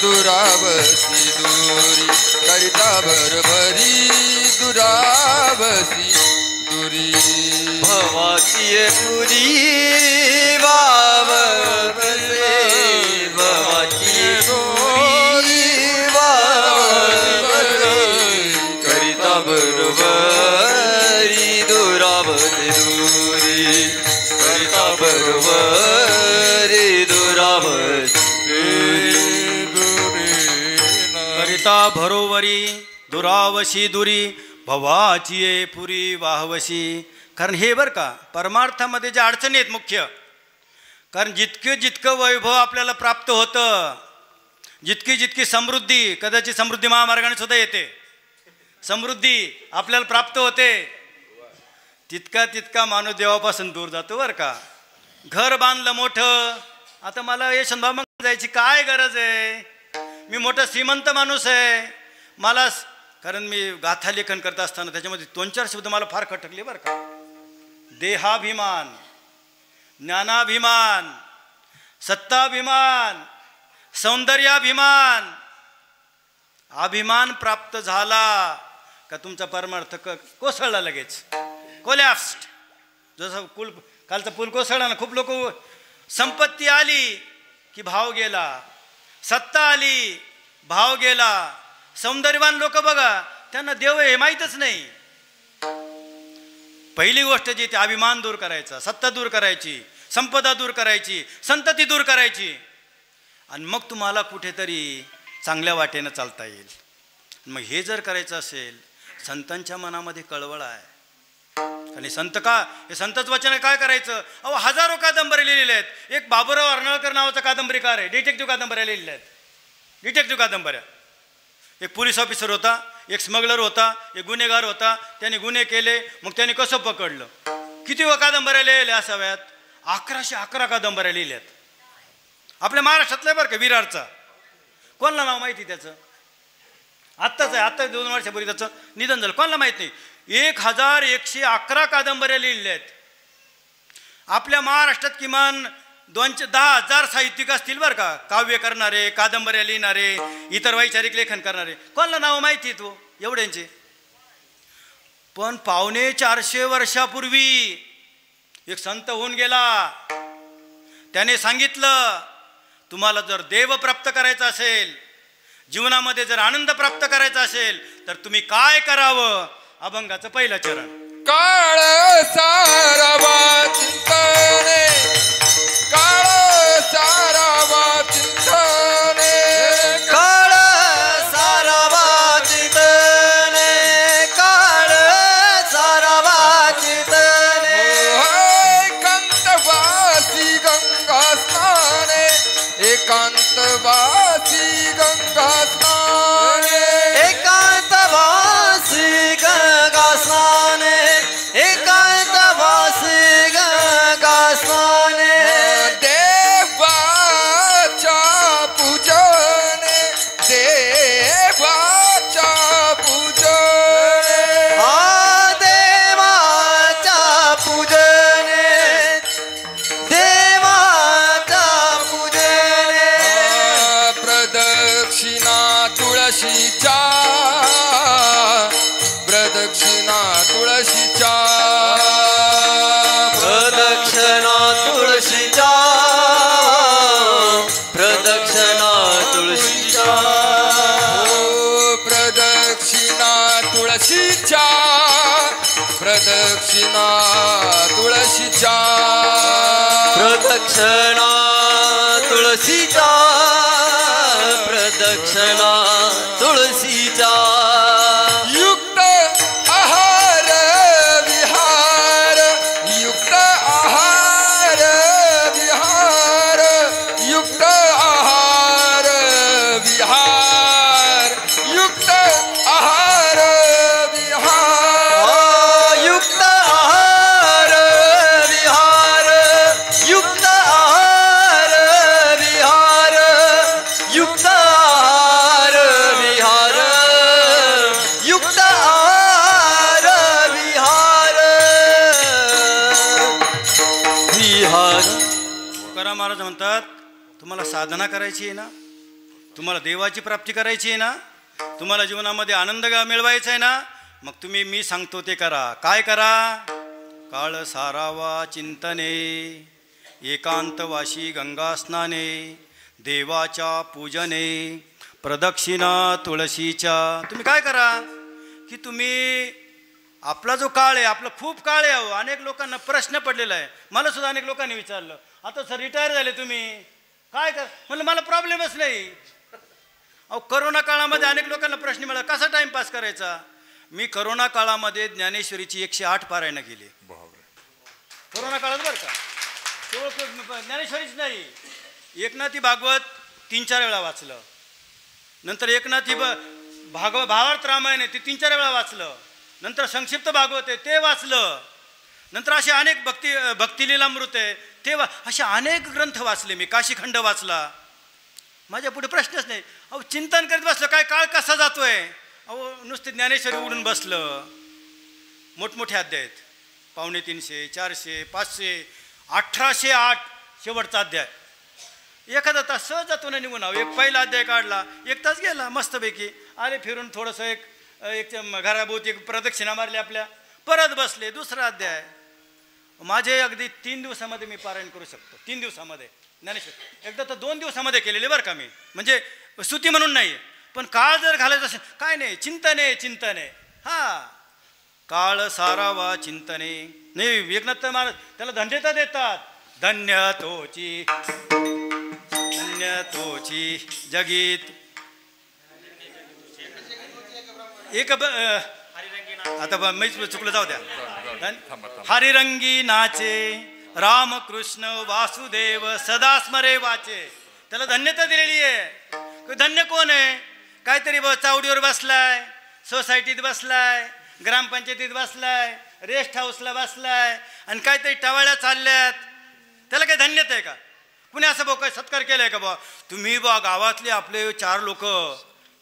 दुरावसी दूरी करिता भरभरी दुरावसी दूरी भवाची पुरी वाहवसी भवाची पुरी वाहवसी करिता बरोबरी दुरावसी दूरी करिता बरोबरी दुरावसी करिता भरोवरी दुरावशी दुरी भवाची पुरी वाहवशी. कारण हे बरं का परमार्थामध्ये ज्या अडचणी आहेत मुख्य, कारण जितकं वैभव आपल्याला प्राप्त होतं, जितकी समृद्धी, कदाचित समृद्धी महामार्गाने सुद्धा येते, समृद्धी आपल्याला प्राप्त होते, तितका माणूस देवापासून दूर जातो बरं का. घर बांधलं मोठं, आता मला यशवंतभाऊ जायची काय गरज आहे, मी मोठा श्रीमंत माणूस आहे. मला कारण मी गाथा लेखन करत असताना त्याच्यामध्ये 2-4 शब्द मला फार खटकले बरं का. देहाभिमान, ज्ञानाभिमान, सत्ताभिमान, सौंदर्याभिमान. अभिमान प्राप्त झाला का तुमचा परमार्थ कोसळला लगेच, कोलॅप्स्ड. जसं कालचा पूल कोसळला ना, खूप लोक संपत्ती आली की भाव गेला, सत्ता आली भाव गेला. सौंदर्यवान लोक बघा, त्यांना देव हे माहीतच नाही. पहिली गोष्ट जी ते अभिमान दूर करायचा, सत्ता दूर करायची, संपदा दूर करायची, संतती दूर करायची, आणि मग तुम्हाला कुठेतरी चांगल्या वाटेनं चालता येईल. मग हे जर करायचं असेल, संतांच्या मनामध्ये कळवळ आहे. आणि संत का, हे संतच वचन काय करायचं. अहो हजारो कादंबऱ्या लिहिलेल्या आहेत. एक बाबुराव अर्नाळकर नावाचा कादंबरीकार आहे, डिटेक्टिव्ह कादंबऱ्या लिहिलेल्या आहेत, डिटेक्टिव्ह कादंबऱ्या. एक पोलीस ऑफिसर होता, एक स्मगलर होता, एक गुन्हेगार होता, त्याने गुन्हे केले, मग त्याने कसं पकडलं. किती कादंबऱ्या लिहिल्या असाव्यात, 1111 कादंबऱ्या लिहिल्यात. आपल्या महाराष्ट्रातल्या बरं का, विरारचा. कोणाला नाव माहिती त्याचं, आत्ताच आहे, आत्ता 2 वर्षापूर्वी त्याचं निधन झालं, कोणाला माहीत नाही. 1111 कादंबऱ्या लिहिल्या आहेत. आपल्या महाराष्ट्रात किमान 10,000 साहित्यिक असतील बरं का, काव्य करणारे, कादंबऱ्या लिहिणारे, इतर वैचारिक लेखन करणारे. कोणाला नाव माहिती तो एवढ्यांचे. पण 450 वर्षापूर्वी एक संत होऊन गेला, त्याने सांगितलं, तुम्हाला जर देव प्राप्त करायचा असेल, जीवनामध्ये जर आनंद प्राप्त करायचा असेल, तर तुम्ही काय करावं. अभंगाचं पहिलं चरण. काळ सारावा चिंतने काळ सारावा चिंतने काळ सारावा चिंतने काळ सारावा चिंतने एकांतवासी गंगा स्नाने एकांतवासी गंगा स्नाने एकांतवासी गंगा स्नाने एकांतवासी गंगा प्रदक्षिणा तुळशीच्या प्रदक्षिणा तुळशीच्या प्रदक्षिणा तुळशीच्या युक्त आहार विहार युक्त आहार विहार युक्त आहार विहार युक्त आहार विहार युक्त आहार विहार युक्त आहार विहार युक्त आहार विहार युक्त आहार विहार विहार तुकाराम महाराज म्हणतात, तुम्हाला साधना करायची आहे ना, तुम्हाला देवाची प्राप्ती करायची आहे ना, तुम्हाला जीवनामध्ये आनंद मिळवायचा आहे ना, मग तुम्ही मी सांगतो ते करा. काय करा? काळ सारावा चिंतने, एकांतवाशी गंगा स्नाने, देवाच्या पूजने, प्रदक्षिणा तुळशीच्या. तुम्ही काय करा की तुम्ही आपला जो काळ आहे, आपला खूप काळ आहे. अहो, अनेक लोकांना प्रश्न पडलेला आहे. मला सुद्धा अनेक लोकांनी विचारलं, आता सर रिटायर झाले तुम्ही काय कर, म्हणलं मला प्रॉब्लेमच नाही. अहो, करोना काळामध्ये अनेक लोकांना प्रश्न मिळाला, कसा टाइमपास करायचा. मी करोना काळामध्ये ज्ञानेश्वरीची 108 पारायणं केली. करोना काळात बरं का, केवळ ज्ञानेश्वरीच नाही, एकनाथी भागवत 3-4 वेळा वाचलं. नंतर एकनाथी भावार्थ रामायण आहे ते 3-4 वेळा वाचलं. नंतर संक्षिप्त भागवत आहे ते वाचलं. नंतर असे अनेक भक्तिलीलामृत आहे ते असे अनेक ग्रंथ वाचले मी. काशीखंड वाचला. माझ्या पुढे प्रश्नच नाही. अहो, चिंतन करीत बसलं, काय काळ कसा जातोय. अहो, नुसते ज्ञानेश्वरी उडून बसलं. मोठमोठे अध्याय आहेत, 350, 400, 500, 1808 शेवटचा अध्याय. एखादा तास सहज जातो ना निघून. एक पहिला अध्याय काढला, 1 तास गेला मस्तपैकी. आले फिरून थोडंसं एक घराभोवती प्रदक्षिणा मारली आपल्या, परत बसले. दुसरा अध्याय. माझे अगदी 3 दिवसामध्ये मी पारायण करू शकतो. 3 दिवसामध्ये ज्ञानेश्वर. एकदा तर 2 दिवसामध्ये केलेले बरं का मी, म्हणजे स्तुती म्हणून नाही. पण काळ जर घालायचं असेल, काय नाही, चिंतने चिंतने. हा, काळ सारावा चिंतने. नाही, एकनाथ महाराज त्याला धन्य तर देतात. धन्य तोची धन्य तोची जगीत एक आता मी चुकलं, जाऊ द्या. हरिरंगी नाचे रामकृष्ण वासुदेव सदा स्मरे वाचे. त्याला धन्यता दिलेली आहे. धन्य कोण आहे? काहीतरी चावडीवर बसलाय, सोसायटीत बसलाय, ग्रामपंचायतीत बसलाय, रेस्ट हाऊसला बसलाय आणि काहीतरी टवाळ्या चालल्यात. त्याला काही धन्यता आहे का? कुणी असं भाऊ काय सत्कार केलाय का? बा तुम्ही बा गावातले आपले 4 लोक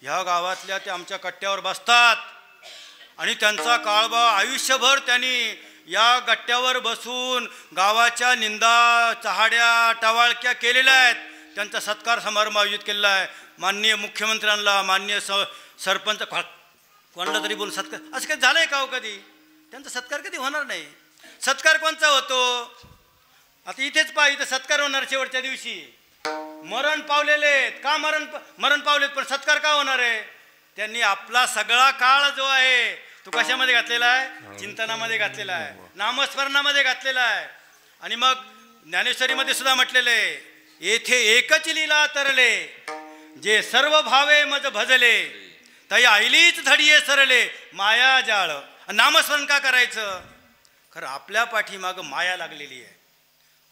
ह्या गावातल्या ते आमच्या कट्ट्यावर बसतात आणि त्यांचा काळबा आयुष्यभर त्यांनी या गट्ट्यावर बसून गावाच्या निंदा चहाड्या टवाळक्या केलेल्या आहेत. त्यांचा सत्कार समारंभ आयोजित केलेला आहे. माननीय मुख्यमंत्र्यांना, माननीय सरपंच, कोणाला तरी बोलून सत्कार. असं काही झालंय का हो कधी? त्यांचा सत्कार कधी होणार नाही. सत्कार कोणचा होतो? आता इथेच पहा, इथं सत्कार होणार शेवटच्या दिवशी. मरण पावलेले का मरण पावलेत, पण सत्कार का होणार आहे? त्यांनी आपला सगळा काळ जो आहे तो कशामध्ये घातलेला आहे? चिंतनामध्ये घातलेला आहे, नामस्मरणामध्ये घातलेला आहे. आणि मग ज्ञानेश्वरीमध्ये सुद्धा म्हटलेलं आहे, येथे एकच लीला तरले, जे सर्व भावे मज भजले, तय आईलीच धडिये सरले, माया जाळ. नामस्मरण का करायचं? खरं आपल्या पाठीमागं माया लागलेली आहे.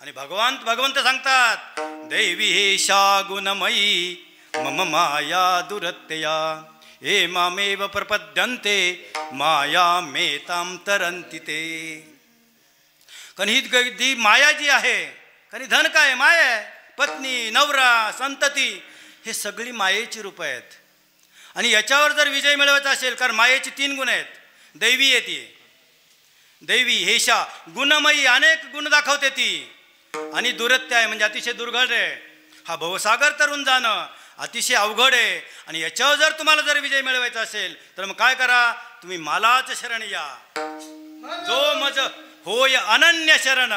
आणि भगवंत सांगतात, दैवी हेशा गुणमयी मम माया दुरत्यया, हे मामेव प्रपद्यन्ते माया मेताम तरंती ते. कारण ही माया जी आहे, कारण धन काय? माया आहे. पत्नी, नवरा, संतती हे सगळी मायेची रूप आहेत. आणि याच्यावर जर विजय मिळवायचा असेल, कारण मायेची 3 गुण आहेत. दैवी येते, दैवी हेशा गुणमयी, अनेक गुण दाखवते ती. आणि दुरत्य आहे, म्हणजे अतिशय दुर्घड आहे. हा भवसागर तरून जाणं अतिशय अवघड आहे. आणि याच्यावर जर तुम्हाला जर विजय मिळवायचा असेल तर मग काय करा? तुम्ही मलाच शरण या. जो मज होय अनन्य शरण,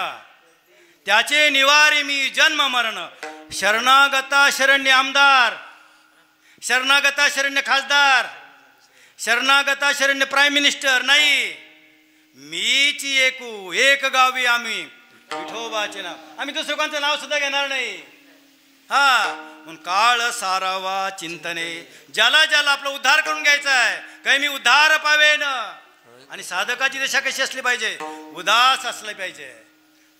त्याचे निवारी मी जन्म मरण. शरणागता शरण्य आमदार, शरणागता शरण्य खासदार, शरणागता शरण्य प्राईम मिनिस्टर नाही. मीच एकू एक गावी आम्ही विठोबाचे नाव, आम्ही दुसरं कोणचं नाव सुद्धा घेणार नाही. हा म्हणून काळ सारावा चिंतने, ज्याला ज्याला आपला उद्धार करून घ्यायचा आहे, काही मी उद्धार पावेन. आणि साधकाची दशा कशी असली पाहिजे, उदास असली पाहिजे,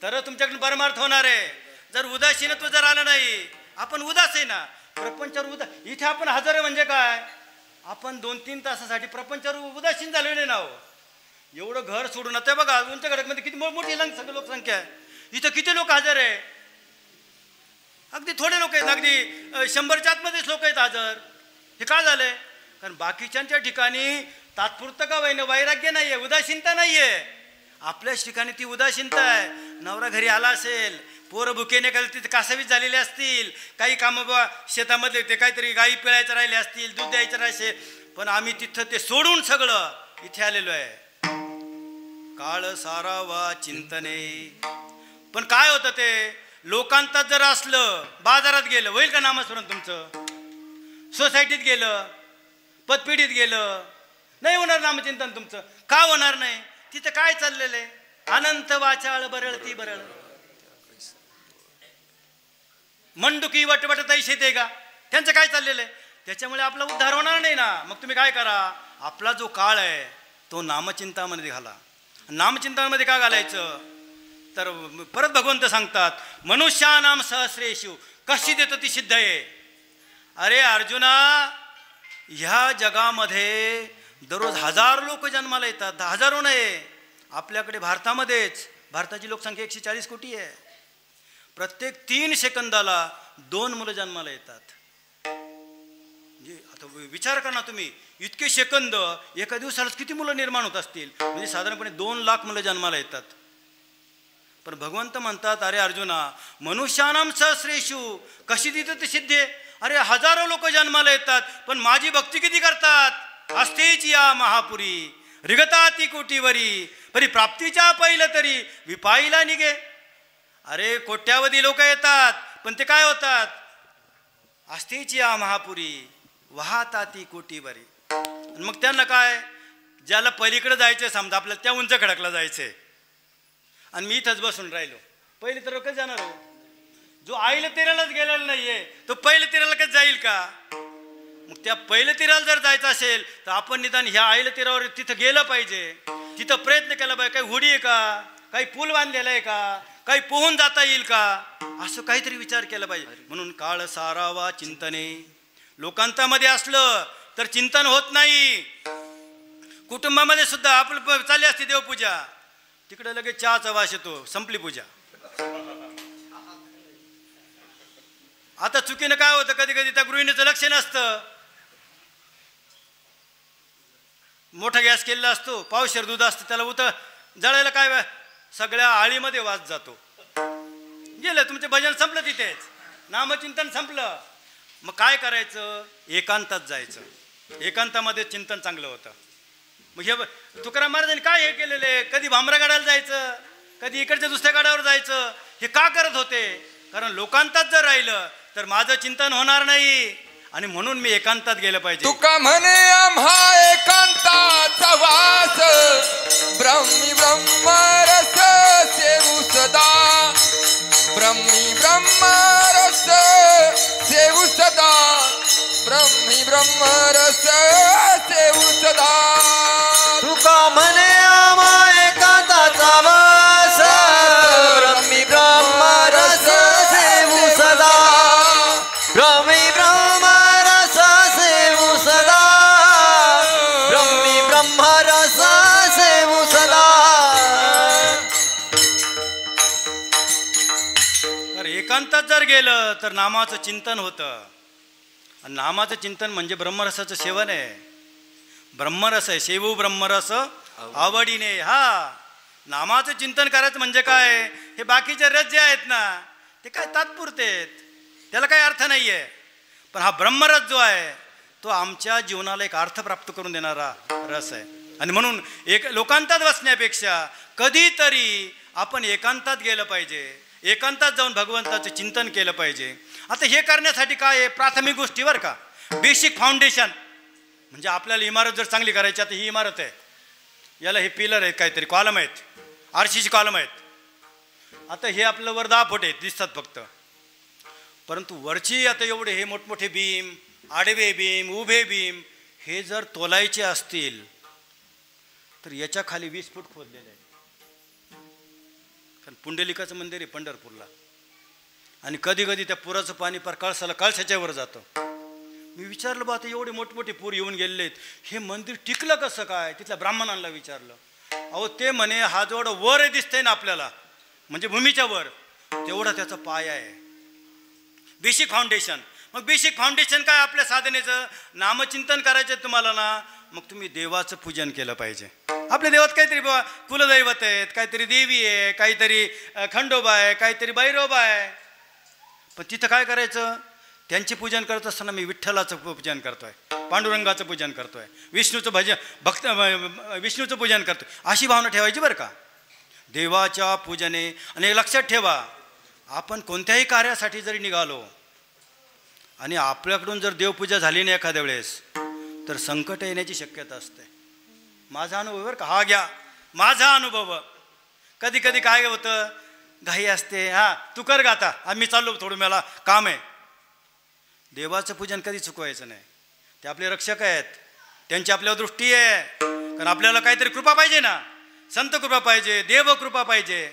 तर तुमच्याकडून परमार्थ होणार आहे. जर उदासीनत्व जर आलं नाही, आपण उदास आहे ना, प्रपंचावर इथे आपण हजर आहे म्हणजे काय, आपण 2-3 तासासाठी प्रपंचावर उदासीन झालेले ना हो. एवढं घर सोडून आता बघा उंच गडकमध्ये किती मोठी लोकसंख्या आहे, इथं किती लोक हजर आहे. अगदी थोडे लोक आहेत, अगदी 100च्या आतमध्येच लोक आहेत हजर. हे काय झालंय, कारण बाकीच्यांच्या ठिकाणी तात्पुरतं का वैराग्य नाहीये, उदासीनता नाहीये. आपल्याच ठिकाणी ती उदासीनता आहे. नवरा घरी आला असेल, पोरं भुकेने काय तिथे कासावीस झालेले असतील, काही कामं बा शेतामधले ते काहीतरी गाई पिळायचं राहिले असतील, दूध द्यायचं राहिले, पण आम्ही तिथं ते सोडून सगळं इथे आलेलो आहे. काळ सारावा चिंतने. पण काय होतं ते, लोकांतात जर असलं, बाजारात गेलं होईल का नामस्मरण तुमचं, सोसायटीत गेलं, पतपिढीत गेलं, नाही होणार नामचिंतन तुमचं. का होणार नाही, तिथं काय चाललेलं आहे, अनंत वाचाळ बरळती बरळ, मंडुकी वटवट तैसे ते का, त्यांचं काय चाललेलं आहे, त्याच्यामुळे आपला उद्धार होणार नाही ना. मग तुम्ही काय करा, आपला जो काळ आहे तो नामचिंतामध्ये घाला. नामचिंतनामध्ये का घालायचं, तर परत भगवंत सांगतात, मनुष्यानाम सहस्रेषु कशी देतो ती सिद्ध आहे. अरे अर्जुना, ह्या जगामध्ये दररोज हजारो लोक जन्माला येतात, हजारो नाही. आपल्याकडे भारतामध्येच, भारताची लोकसंख्या 140 कोटी आहे. प्रत्येक 3 सेकंदाला 2 मुलं जन्माला येतात. म्हणजे आता विचार करा ना तुम्ही, इतके सेकंद एका दिवसालाच किती मुलं निर्माण होत असतील, म्हणजे साधारणपणे 2 लाख मुलं जन्माला येतात. पण भगवंत म्हणतात, अरे अर्जुना, मनुष्यानाम सहस्रेषु कशी देतो ती सिद्धी. अरे हजारो लोक जन्माला येतात, पण माझी भक्ती किती करतात, असतेच या महापुरी रिगताती कोटीवरी, परी प्राप्तीच्या पहिलं तरी विपाईला निघे. अरे कोट्यावधी लोक येतात, पण ते काय होतात, असतेच या महापुरी वाहताती कोटीवरी. मग त्यांना काय, ज्याला पलीकडे जायचं समजा, आपल्याला त्या उंच खडकला जायचंय, आणि मी इथंच बसून राहिलो, पहिले तर कसं जाणार हो. जो आईला तिरालाच गेलेला नाहीये तो पहिले तिराला कसं जाईल का. मग त्या पहिले तिराला जर जायचं असेल तर आपण निदान ह्या आईला तिरावर तिथं गेलं पाहिजे, तिथं प्रयत्न केला पाहिजे. काही होडी आहे का, काही पूल बांधलेला आहे का, काही पोहून जाता येईल का, असं काहीतरी विचार केला पाहिजे. म्हणून काळ सारावा चिंतने. लोकांतामध्ये असलं तर चिंतन होत नाही. कुटुंबामध्ये सुद्धा आपलं चालली असते देवपूजा, तिकडे लगेच चहाचा वास येतो, संपली पूजा. आता चुकीनं काय होतं, कधी कधी त्या गृहिणीचं लक्ष नसतं, मोठा गॅस केलेला असतो, पावशेर दूध असतं, त्याला जळायला काय सगळ्या आळीमध्ये वास जातो. गेलं तुमचं भजन संपलं, तिथेच नामचिंतन संपलं. मग काय करायचं, एकांतात जायचं, एकांतामध्ये चिंतन चांगलं होतं. मग हे तुकाराम महाराजांनी काय हे केलेले, कधी भामरा गाडायला जायचं, कधी इकडच्या दुसऱ्या गाड्यावर जायचं, हे का करत होते, कारण लोकांतात जर राहिलं तर माझं चिंतन होणार नाही, आणि म्हणून मी एकांतात गेलं पाहिजे. तुका म्हणे आम्हा एकांताचा वास, ब्रह्मी ब्रह्मरस सेवू सदा, ब्रह्मी ब्रह्मरस सेवू सदा, ब्रह्मी ब्रह्मरस सेवू सदा. तुका म्हणे आम्हा एकांताचा वास, ब्रह्मी ब्रह्मरस सेवू सदा, ब्रह्मी ब्रह्मरस सेवू सदा, ब्रह्मी ब्रह्मरस सेवू सदा. तर एकांतात जर गेलं तर नामाचं चिंतन होतं, आणि नामाचं चिंतन म्हणजे ब्रह्मरसाचं सेवन आहे. ब्रह्मरस आहे, सेवू ब्रह्मरस आवडीने. हा नामाचं चिंतन करायचं म्हणजे काय, हे बाकीचे रस जे आहेत ना ते काय तात्पुरते आहेत, त्याला काही अर्थ नाही आहे. पण हा ब्रह्मरस जो आहे तो आमच्या जीवनाला एक अर्थ प्राप्त करून देणारा रस आहे. आणि म्हणून लोकांतात बसण्यापेक्षा कधीतरी आपण एकांतात गेलं पाहिजे, एकांतात जाऊन भगवंताचं चिंतन केलं पाहिजे. आता हे करण्यासाठी काय आहे, प्राथमिक गोष्टी बरं का, बेसिक फाउंडेशन. म्हणजे आपल्याला इमारत जर चांगली करायची, आता ही इमारत आहे, याला हे पिलर आहेत, काहीतरी कॉलम आहेत, आरसीची कॉलम आहेत. आता हे आपलं वर 10 फूट आहेत दिसतात फक्त, परंतु वरची आता एवढे हे मोठमोठे बीम, आडवे बीम, उभे बीम हे जर तोलायचे असतील तर याच्या खाली 20 फूट खोदलेले आहे. कारण पुंडलिकाचं मंदिर आहे पंढरपूरला, आणि कधी कधी त्या पुराचं पाणी पार कळसाच्या वर जातं. मी विचारलं बा, आता एवढे मोठमोठे पूर येऊन गेलेत, हे मंदिर टिकलं कसं काय? तिथल्या ब्राह्मणांना विचारलं. अहो ते म्हणे, हा जेवढं वर दिसतंय ना आपल्याला, म्हणजे भूमीच्या वर, तेवढा त्याचा पाया आहे, बेसिक फाउंडेशन. मग बेसिक फाउंडेशन काय आपल्या साधनेचं? नामचिंतन करायचं तुम्हाला ना, मग तुम्ही देवाचं पूजन केलं पाहिजे. आपल्या देवात काहीतरी बाबा कुलदैवत आहेत, काहीतरी देवी आहे, काहीतरी खंडोबा आहे, काहीतरी भैरोबा आहे. पण तिथं काय करायचं? त्यांचे पूजन करत असताना मी विठ्ठलाचं पूजन करतोय, पांडुरंगाचं पूजन करतोय, विष्णूचं विष्णूचं पूजन करतोय, अशी भावना ठेवायची बरं का देवाच्या पूजने. आणि लक्षात ठेवा, आपण कोणत्याही कार्यासाठी जरी निघालो आणि आपल्याकडून जर देवपूजा झाली नाही एखाद्या वेळेस, तर संकट येण्याची शक्यता असते. माझा अनुभव बरं का, हा घ्या माझा अनुभव. कधी कधी काय होतं, घाई असते, हां तू कर गा आता, आम्ही चाललो थोडं, मला काम आहे. देवाचं पूजन कधी चुकवायचं नाही. ते आपले रक्षक आहेत, त्यांची आपल्यावर दृष्टी आहे. कारण आपल्याला काहीतरी कृपा पाहिजे ना, संत कृपा पाहिजे, देवकृपा पाहिजे.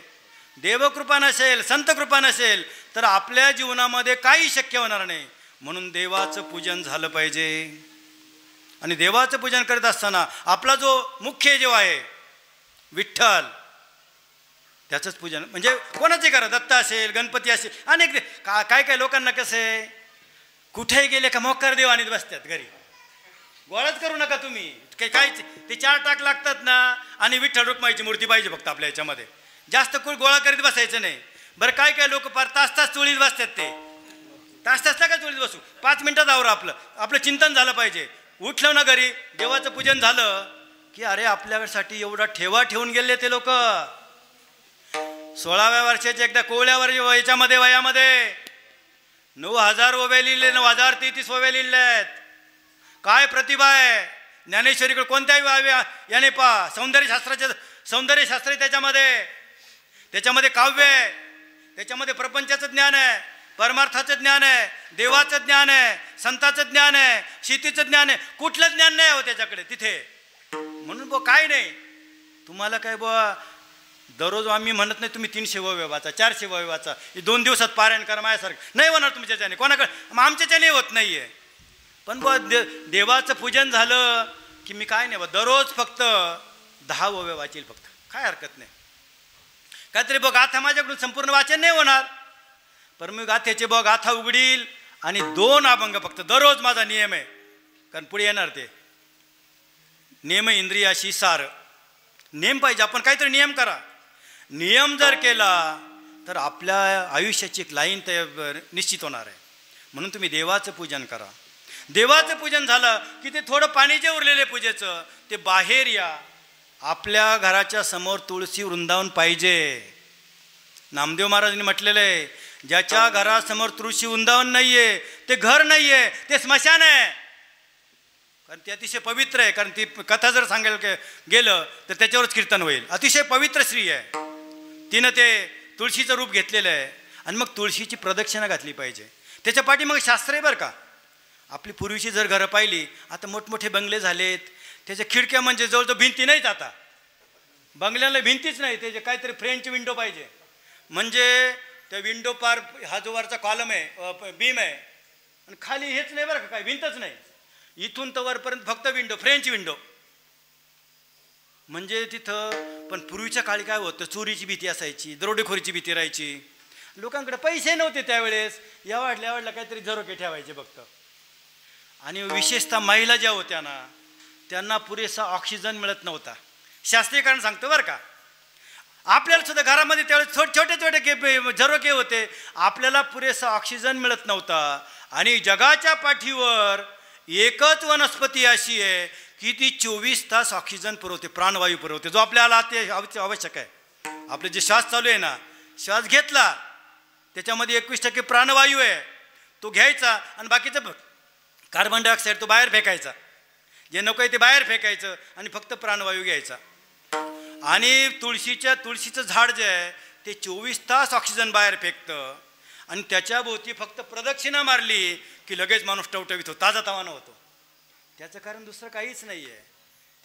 देवकृपा नसेल, संत कृपा नसेल तर आपल्या जीवनामध्ये काही शक्य होणार नाही. म्हणून देवाचं पूजन झालं पाहिजे. आणि देवाचं पूजन करत असताना आपला जो मुख्य देव आहे विठ्ठल, त्याचंच पूजन. म्हणजे कोणाचे करा, दत्त असेल, गणपती असेल, अनेक काय काय लोकांना कसं आहे, कुठेही गेले का मोक्कार देव आणत बसतात घरी. गोळाच करू नका तुम्ही, काय ते 4 टाक लागतात ना, आणि विठ्ठल रुक्माईची मूर्ती पाहिजे फक्त आपल्या याच्यामध्ये. जास्त गोळा करीत बसायचं नाही बरं. काय काय लोक फार तास चोळीत बसतात, ते तास नका चोळीत बसू, 5 मिनिटात आवरा. आपलं चिंतन झालं पाहिजे. उठलं ना घरी, देवाचं पूजन झालं की अरे आपल्यासाठी एवढा ठेवा ठेवून गेले ते लोक. 16व्या वर्षाचे एकदा कोवळ्यावर याच्यामध्ये वयामध्ये 9,000 ओव्या लिहिले, 9,033 ओव्या लिहिल्या आहेत. काय प्रतिभा आहे ज्ञानेश्वरीकडे, कोणत्याही याने पहा. सौंदर्यशास्त्र आहे त्याच्यामध्ये काव्य आहे, त्याच्यामध्ये प्रपंचाचं ज्ञान आहे, परमार्थाचं ज्ञान आहे, देवाचं ज्ञान आहे, संताचं ज्ञान आहे, शेतीचं ज्ञान आहे. कुठलं ज्ञान नाही हो त्याच्याकडे तिथे. म्हणून बुवा काय नाही तुम्हाला, काय बुवा दररोज आम्ही म्हणत नाही तुम्ही 300 ओव्या वाचा, 400 ओव्या वाचा, 2 दिवसात पारायण करा माझ्यासारखं नाही होणार तुमच्याच्याने, कोणाकडे आमच्याच्याने होत नाही आहे. पण बुवा देवाचं पूजन झालं की मी काय नाही बा, दररोज फक्त 10 ओव्या वाचेल फक्त, काय हरकत नाही. काहीतरी बघ गाथा माझ्याकडून संपूर्ण वाचन नाही होणार, पण मी गाथ्याचे बघ गाथा उघडील आणि 2 अभंग फक्त दररोज माझा नियम आहे. कारण पुढे येणार ते नियम इंद्रियाशी सार. नियम पाहिजे, आपण काहीतरी नियम करा. नियम जर केला तर आपल्या आयुष्याची एक लाईन निश्चित होणार आहे. म्हणून तुम्ही देवाचं पूजन करा. देवाचं पूजन झालं की ते थोडं पाणी जे उरलेले पूजेचं ते बाहेर या. आपल्या घराच्या समोर तुळशी वृंदावन पाहिजे. नामदेव महाराजांनी म्हटलेलं आहे, ज्याच्या घरासमोर तुळशी वृंदावन नाहीये ते घर नाहीये, ते स्मशान आहे. कारण ते अतिशय पवित्र आहे. कारण ती कथा जर सांगायला गेलं तर त्याच्यावरच कीर्तन होईल. अतिशय पवित्र स्त्री आहे, तिनं ते तुळशीचं रूप घेतलेलं आहे. आणि मग तुळशीची प्रदक्षिणा घातली पाहिजे. त्याच्या पाठी मग शास्त्र आहे बरं का. आपली पूर्वीची जर घरं पाहिली, आता मोठमोठे बंगले झालेत, त्याच्या खिडक्या म्हणजे जवळजवळ भिंती नाहीत. आता बंगल्याला भिंतीच नाही, त्याचे काहीतरी फ्रेंच विंडो पाहिजे. म्हणजे त्या विंडो पार हा जो वरचा कॉलम आहे, बीम आहे, आणि खाली हेच नाही बरं का, काय भिंतच नाही. इथून तर वरपर्यंत फक्त विंडो, फ्रेंच विंडो. म्हणजे तिथं पण पूर्वीच्या काळी काय होतं, चोरीची भीती असायची, दरोडेखोरीची भीती राहायची. लोकांकडे पैसे नव्हते त्यावेळेस, यावाडल्या काहीतरी झरोके ठेवायचे फक्त. आणि विशेषतः महिला ज्या होत्या ना, त्यांना पुरेसा ऑक्सिजन मिळत नव्हता. शास्त्रीय कारण सांगतो बरं का. आपल्याला सुद्धा घरामध्ये त्यावेळेस छोटे छोटे झरोके होते, आपल्याला पुरेसा ऑक्सिजन मिळत नव्हता. आणि जगाच्या पाठीवर एकच वनस्पती अशी आहे की ती 24 तास ऑक्सिजन पुरवते, प्राणवायू पुरवते, जो आपल्याला ते आवश्यक आहे. आपले जे श्वास चालू आहे ना, श्वास घेतला त्याच्यामध्ये 21% प्राणवायू आहे, तो घ्यायचा आणि बाकीचं कार्बन डायऑक्साईड तो बाहेर फेकायचा. जे नको आहे ते बाहेर फेकायचं आणि फक्त प्राणवायू घ्यायचा. आणि तुळशीचं झाड जे आहे ते 24 तास ऑक्सिजन बाहेर फेकतं आणि त्याच्याभोवती फक्त प्रदक्षिणा मारली की लगेच माणूस टवटवीत होतो, ताजा तवाना होतो. त्याचं कारण दुसरं काहीच नाही आहे.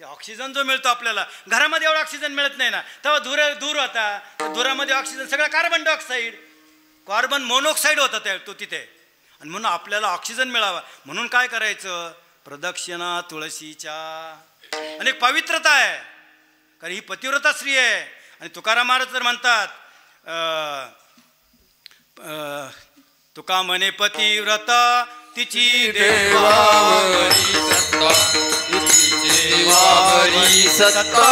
ते ऑक्सिजन जो मिळतो आपल्याला, घरामध्ये एवढा ऑक्सिजन मिळत नाही ना, तेव्हा धूर होता, त्या धुरामध्ये ऑक्सिजन सगळं कार्बन डायऑक्साईड, कार्बन मोनॉक्साईड होता तो तिथे. आणि म्हणून आपल्याला ऑक्सिजन मिळावा म्हणून काय करायचं, प्रदक्षिणा तुळशीच्या. आणि एक पवित्रता आहे, कारण ही पतिव्रता स्त्री आहे. आणि तुकाराम महाराज तर म्हणतात, तुका म्हणे पतिव्रता तिची देवावरी सत्ता, तिची देवावरी सत्ता,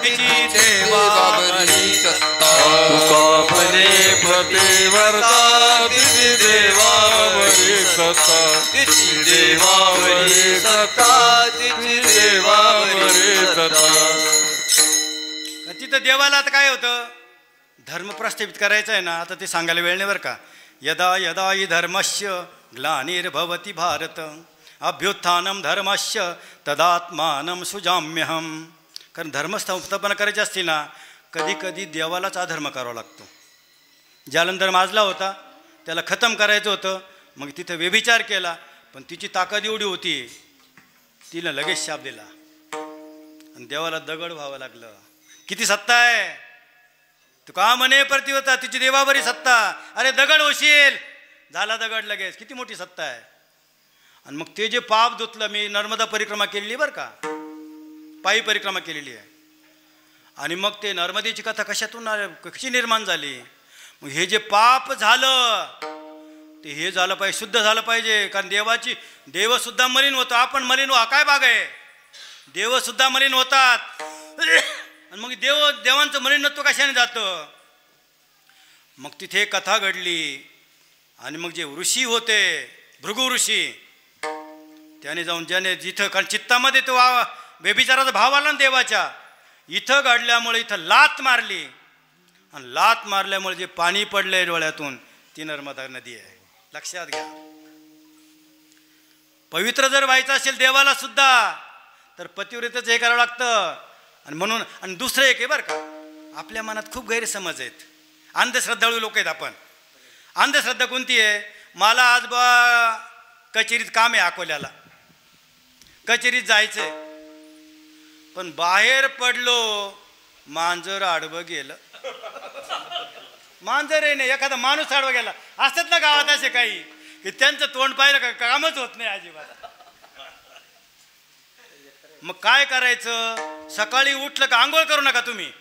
तिची देवावरी सत्ता. तुका म्हणे पतिव्रता तिची देवावरी सत्ता, तिची देवावरी सत्ता, तिची देवावरी सत्ता. तिथं देवाला आता काय होतं, धर्म प्रस्थापित करायचं आहे ना, आता ते सांगायला वेळ नाही बरं का. यदा यदा हि धर्मस्य ग्लानिर्भवति भारत अभ्युत्थानम धर्मस्य तदात्मानं सुजाम्यहम. कारण धर्मस्थापना करायची असते ना, कधी कधी देवालाच अधर्म करावा लागतो. जालंधर माजला होता, त्याला खतम करायचं होतं, मग तिथं व्यभिचार केला, पण तिची ताकद एवढी होती, तिनं लगेच शाप दिला आणि देवाला दगड व्हावं लागलं. किती सत्ता आहे. तुका म्हणे प्रतिवता तिची देवावरी सत्ता, अरे दगड होशील, झाला दगड लगेच. किती मोठी सत्ता आहे. आणि मग ते जे पाप धुतलं, मी नर्मदा परिक्रमा केलेली बरं का, पायी परिक्रमा केलेली आहे. आणि मग ते नर्मदेची कथा कशी निर्माण झाली. मग हे जे पाप झालं ते हे झालं पाहिजे, शुद्ध झालं पाहिजे. कारण देवसुद्धा मलिन होतं, आपण मलिन व्हा काय बाग आहे. देवसुद्धा मलिन होतात. आणि मग देवांचं मलिनत्व कशाने जातं. मग तिथे कथा घडली. आणि मग जे ऋषी होते, भृगु ऋषी, त्याने जाऊन ज्याने जिथं, कारण चित्तामध्ये तो व्यभिचाराचा भाव आला ना देवाच्या, इथं घडल्यामुळे इथं लात मारली. आणि लात मारल्यामुळे जे पाणी पडलंय डोळ्यातून, ती नर्मदा नदी आहे. लक्षात घ्या. पवित्र जर व्हायचं असेल देवाला सुद्धा, तर पतिव्रतेचं हे करावं लागतं. आणि म्हणून, आणि दुसरं एक आहे बरं का, आपल्या मनात खूप गैरसमज आहेत, अंधश्रद्धाळू लोक आहेत आपण. अंधश्रद्धा कोणती आहे, मला आज कचेरीत काम आहे, अकोल्याला कचेरीत जायचंय, पण बाहेर पडलो, मांजर आडवं गेलं. मांजर आहे नाही, एखादा माणूस आडवं गेला. असतात ना गावात असे काही की त्यांचं तोंड पाहिलं का कामच होत नाही अजिबात. मग काय करायचं, सकाळी उठलं का आंघोळ करू नका तुम्ही,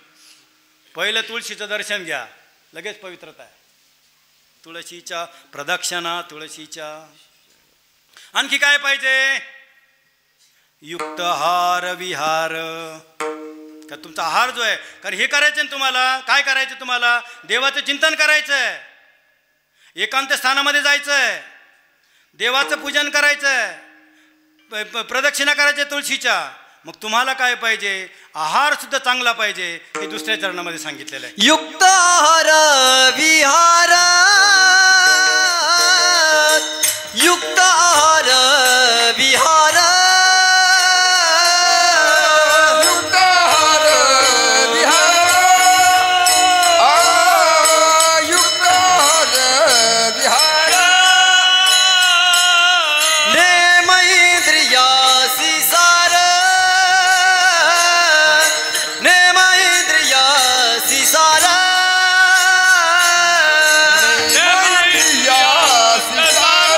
पहिलं तुळशीचं दर्शन घ्या, लगेच पवित्रता आहे. तुळशीच्या प्रदक्षिणा, तुळशीच्या. आणखी काय पाहिजे, युक्त आहार विहार. का तुमचा आहार जो आहे, कारण हे करायचं ना तुम्हाला, काय करायचं तुम्हाला, देवाचं चिंतन करायचं आहे, एकांत स्थानामध्ये जायचं आहे, देवाचं पूजन करायचं आहे, प्रदक्षिणा करायच्या तुळशीच्या. मग तुम्हाला काय पाहिजे, आहार सुद्धा चांगला पाहिजे. हे दुसऱ्या चरणामध्ये सांगितलेलं आहे. युक्त आहार विहार, युक्त आहार विहार, युक्त आहार विहार, युक्त आहार विहार. नेम इंद्रियासी सार, नेम इंद्रियासी सार, नेम इंद्रियासी सार,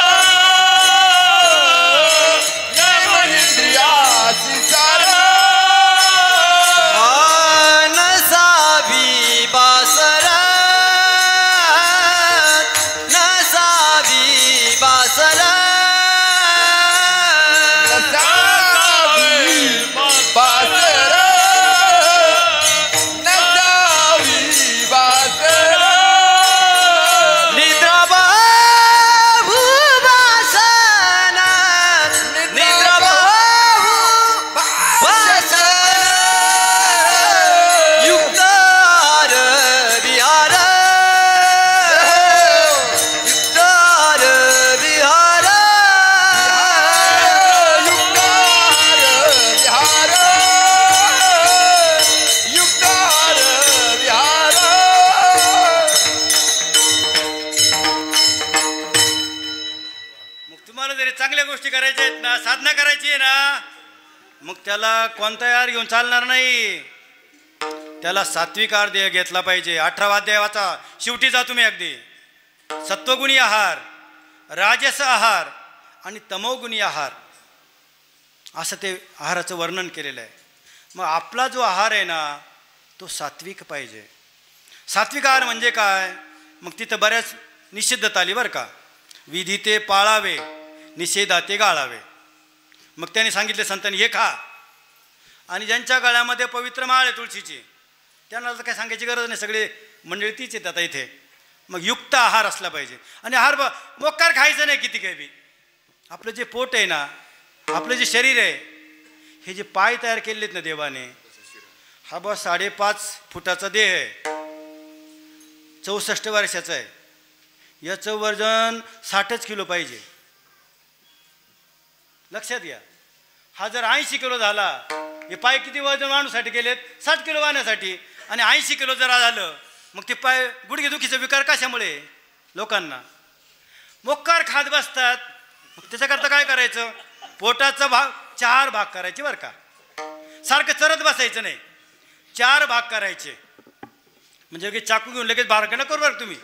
गोष्टी करायच्या आहेत ना, साधना करायची आहे ना, मग त्याला कोणता आहार घेऊन चालणार नाही. त्याला सात्विक आहार घेतला पाहिजे. 18वा अध्याय वाचा, शेवटी जा तुम्ही. अगदी सत्वगुणी आहार, राजस आहार आणि तमोगुणी आहार असं ते आहाराचं वर्णन केलेलं आहे. मग आपला जो आहार आहे ना तो सात्विक पाहिजे. सात्विक आहार म्हणजे काय? मग तिथं बऱ्याच निषिद्धता आली बरं का. विधी ते पाळावे, निषेधा ते गाळावे. मग त्याने सांगितले संतांनी हे खा. आणि ज्यांच्या गळ्यामध्ये पवित्र माळ आहे तुळशीची त्यांना तर काय सांगायची गरज नाही, सगळे मंडळी तीच आहेत आता इथे. मग युक्त आहार असला पाहिजे. आणि आहार मोकार खायचं नाही किती काही बी. आपलं जे पोट आहे ना, आपलं जे शरीर आहे, हे जे पाय तयार केलेत ना देवाने, हा बा 5.5 फुटाचा देह आहे, 64 वर्षाचा आहे. याचं वजन 60 किलो पाहिजे. लक्षात घ्या. हा जर 80 किलो झाला, हे पाय किती वजन वाढवण्यासाठी केलेत? 60 किलो वाढण्यासाठी. आणि 80 किलो जर झालं मग ते पाय गुडघेदुखीचा विकार कशामुळे? लोकांना मोक्कार खात बसतात. मग त्याच्याकरता काय करायचं? पोटाचा भाग 4 भाग करायचे बरं का. सारखं चरत बसायचं नाही, 4 भाग करायचे. म्हणजे लगेच चाकू घेऊन लगेच बारकं न करू बरं तुम्ही,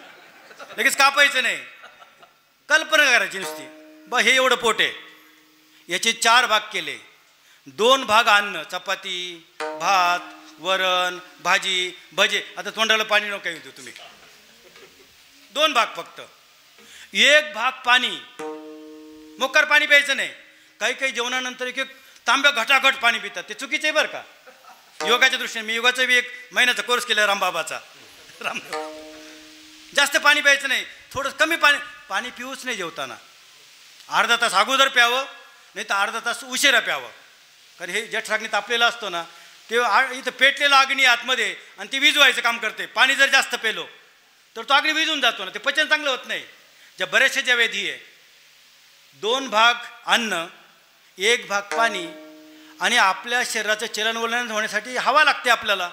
लगेच कापायचं नाही. कल्पना करायची नुसती, हे एवढं पोट आहे, याचे 4 भाग केले. 2 भाग अन्न, चपाती, भात, वरण, भाजी, भजे. आता तोंडाला पाणी नको काय देऊ तुम्ही. 2 भाग फक्त. 1 भाग पाणी. मोक्कार पाणी प्यायचं नाही. काही काही जेवणानंतर एक तांब्या घटाघट पाणी पितात, ते चुकीचं आहे बरं का. योगाच्या दृष्टीने मी योगाचा बी 1 महिन्याचा कोर्स केला रामबाबाचा. जास्त पाणी प्यायचं नाही, थोडं कमी पाणी पिऊच नाही जेवताना. अर्धा तास अगोदर प्यावं, नाही तर अर्धा तास उशिरा प्यावं. कारण हे जठराग्नी तापलेला असतो ना, ते इथं पेटलेलं अग्नी आतमध्ये आणि ते विजवायचं काम करते. पाणी जर जास्त पेलो तर तो अग्नी विजून जातो ना, ते पचन चांगलं होत नाही. बऱ्याचशा ज्या व्याधी आहे, 2 भाग अन्न, 1 भाग पाणी. आणि आपल्या शरीराचं चलनवलन होण्यासाठी हवा लागते आपल्याला.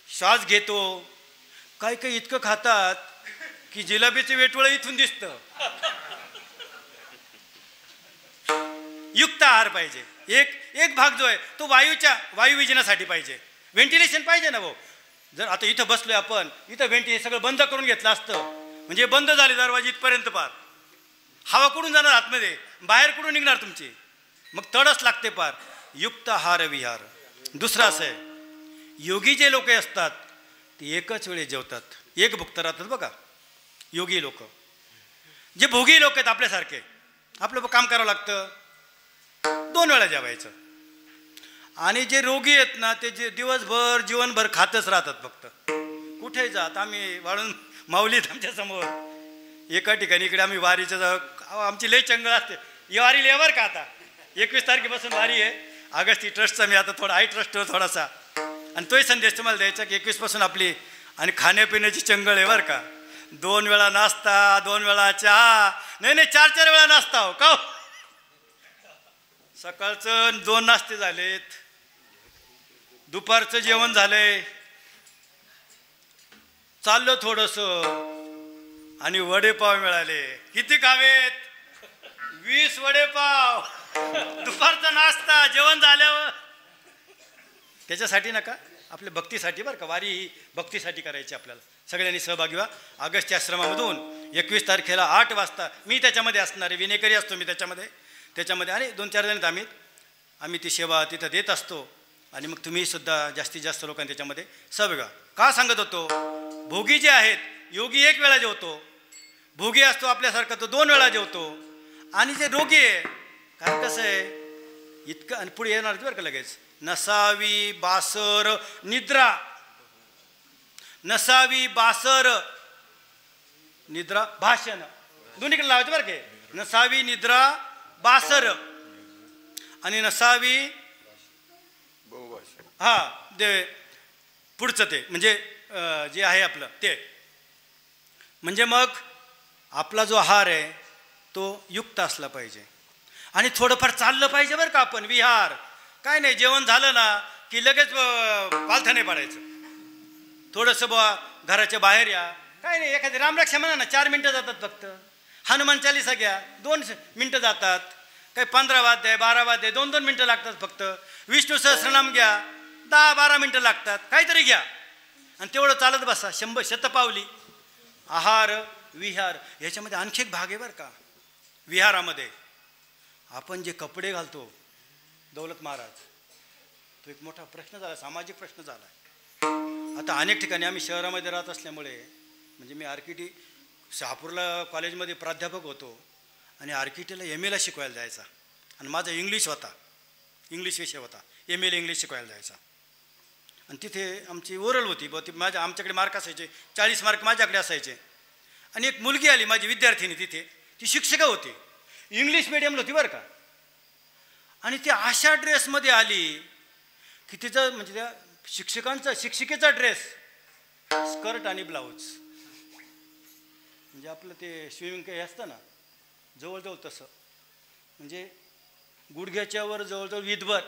श्वास घेतो, काही काही इतकं खातात की जिलेबीचं वेटवळ इथून दिसतं. युक्त आहार पाहिजे. एक भाग जो आहे तो वायुविजनासाठी पाहिजे. व्हेंटिलेशन पाहिजे ना भाऊ. जर आता इथं बसलोय आपण, इथं व्हेंटिलेशन सगळं बंद करून घेतलं असतं, म्हणजे बंद झाले दरवाजे इथपर्यंत पार, हवा कुठून जाणार आतमध्ये, बाहेर कुठून निघणार तुमची. मग तडस लागते पार. युक्त आहार विहार. दुसरं असं आहे, योगी जे लोक असतात ते एकच वेळी जेवतात, एक भुक्त राहतात बघा. योगी लोक. जे भोगी लोक आहेत आपल्यासारखे, आपलं काम करावं लागतं, 2 वेळा जेवायचं. आणि जे रोगी आहेत ना, ते जे दिवसभर जीवनभर खातच राहतात फक्त. कुठे जात आम्ही वाळून माऊलीत आमच्या समोर एका ठिकाणी, इकडे आम्ही वारीचं आमची लय चंगळ असते. ही वारी लेवर का आता 21 तारखेपासून वारी आहे. ऑगस्ट ट्रस्टचा मी आता थोडा ट्रस्ट थोडासा, आणि तोही संदेश तुम्हाला द्यायचा की 21 पासून आपली आणि खाण्यापिण्याची चंगळ आहे बरं का. 2 वेळा नाश्ता, 2 वेळा चहा, नाही 4 वेळा नाश्ता हो का. सकाळचं 2 नाश्ते झालेत, दुपारचं जेवण झालंय, चाललो थोडंसं, आणि वडेपाव मिळाले. किती खावेत? 20 वडेपाव. दुपारचा नाश्ता, जेवण झाल्यावर. त्याच्यासाठी नका, आपल्या भक्तीसाठी बरं का. वारी ही भक्तीसाठी करायची आपल्याला. सगळ्यांनी सहभागी व्हा. ऑगस्टच्या आश्रमामधून 21 तारखेला 8 वाजता मी त्याच्यामध्ये असणार आहे. विनेकरी असतो मी त्याच्यामध्ये आणि 2-4 जण आम्ही ती सेवा तिथं देत असतो. आणि मग तुम्ही सुद्धा जास्तीत जास्त लोकांनी त्याच्यामध्ये सहभागी. का सांगत होतो? भोगी जे आहेत, योगी 1 वेळा जेवतो, भोगी असतो आपल्यासारखा तो 2 वेळा जेवतो. आणि जे रोगी आहे, कारण कसं आहे इतकं, आणि पुढे येणार बरं का लगेच, नसावी बासर निद्रा. नसावी बासर निद्रा भाषण, दोन्हीकडे लावायचं बरं का. नसावी निद्रा बासर आणि नसावी ते पुढचं ते म्हणजे जे आहे आपलं ते. म्हणजे मग आपला जो आहार आहे तो युक्त असला पाहिजे. आणि थोडंफार चाललं पाहिजे बरं का आपण. विहार काय नाही, जेवण झालं ना की लगेच पालथं नाही पाडायचं. थोडंसं घराच्या बाहेर या, काय नाही, एखादी रामरक्षा म्हणा ना, 4 मिनटं जातात फक्त. हनुमान चालीसा घ्या, 2 मिनटं जातात. काही 15 वाद्य आहे, 12 वाद्य आहे, 2-2 मिनटं लागतात फक्त. विष्णू सहस्रनाम घ्या, 10-12 मिनटं लागतात, काहीतरी घ्या आणि तेवढं चालत बसा. 100 शतपावली. आहार विहार ह्याच्यामध्ये आणखी एक भाग आहे बरं का. विहारामध्ये आपण जे कपडे घालतो, दौलत महाराज, तो एक मोठा प्रश्न झाला, सामाजिक प्रश्न झाला. आता अनेक ठिकाणी आम्ही शहरामध्ये राहत असल्यामुळे, म्हणजे मी आर्किटी शहापूरला कॉलेजमध्ये प्राध्यापक होतो आणि आर्किटीला MA शिकवायला जायचा आणि माझा इंग्लिश विषय होता. MA इंग्लिश शिकवायला जायचा आणि तिथे आमची ओरल होती. आमच्याकडे मार्क असायचे, 40 मार्क माझ्याकडे असायचे. आणि एक मुलगी आली माझी विद्यार्थिनी तिथे, ती शिक्षिका होती, इंग्लिश मिडियमला होती बरं का. आणि ती अशा ड्रेसमध्ये आली की तिचं म्हणजे त्या शिक्षिकेचा ड्रेस, स्कर्ट आणि ब्लाऊज, म्हणजे आपलं ते स्विमिंग काही असतं ना जवळजवळ तसं, म्हणजे गुडघ्याच्या वर जवळजवळ विधभर,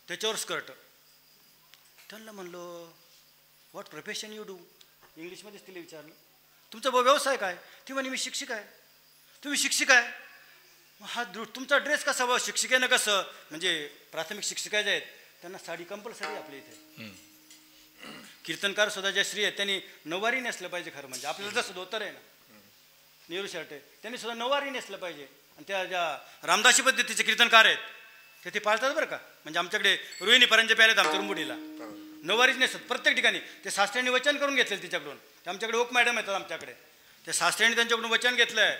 त्याच्यावर स्कर्ट. त्यांना म्हणलो व्हॉट प्रोफेशन यू डू, इंग्लिशमध्येच तिला विचारलं, तुमचा व्यवसाय काय? ती म्हणे मी शिक्षिका आहे. तुम्ही शिक्षिका आहे? हा तुमचा ड्रेस कसा बा? शिक्षिकेनं कसं, म्हणजे प्राथमिक शिक्षिका जे आहेत त्यांना साडी कंपल्सरी आपल्या इथे. कीर्तनकार सुद्धा ज्या स्त्री आहेत त्यांनी नऊवारी नेसलं पाहिजे. खरं म्हणजे आपल्याला जसं धोतर आहे ना, नेहरू शर्ट आहे, त्यांनी सुद्धा नऊवारी नेसलं पाहिजे. आणि त्या ज्या रामदासी पद्धतीचे कीर्तनकार आहेत ते पाळतात बरं का. म्हणजे आमच्याकडे रोहिणी परांजपे प्यालेत आमच्या रुंबुडीला, नऊवारीच नेसतात प्रत्येक ठिकाणी. ते शास्त्र्यांनी वचन करून घेतलेलं तिच्याकडून. ते आमच्याकडे ओक मॅडम येतात आमच्याकडे, त्या शास्त्र्यांनी त्यांच्याकडून वचन घेतलं आहे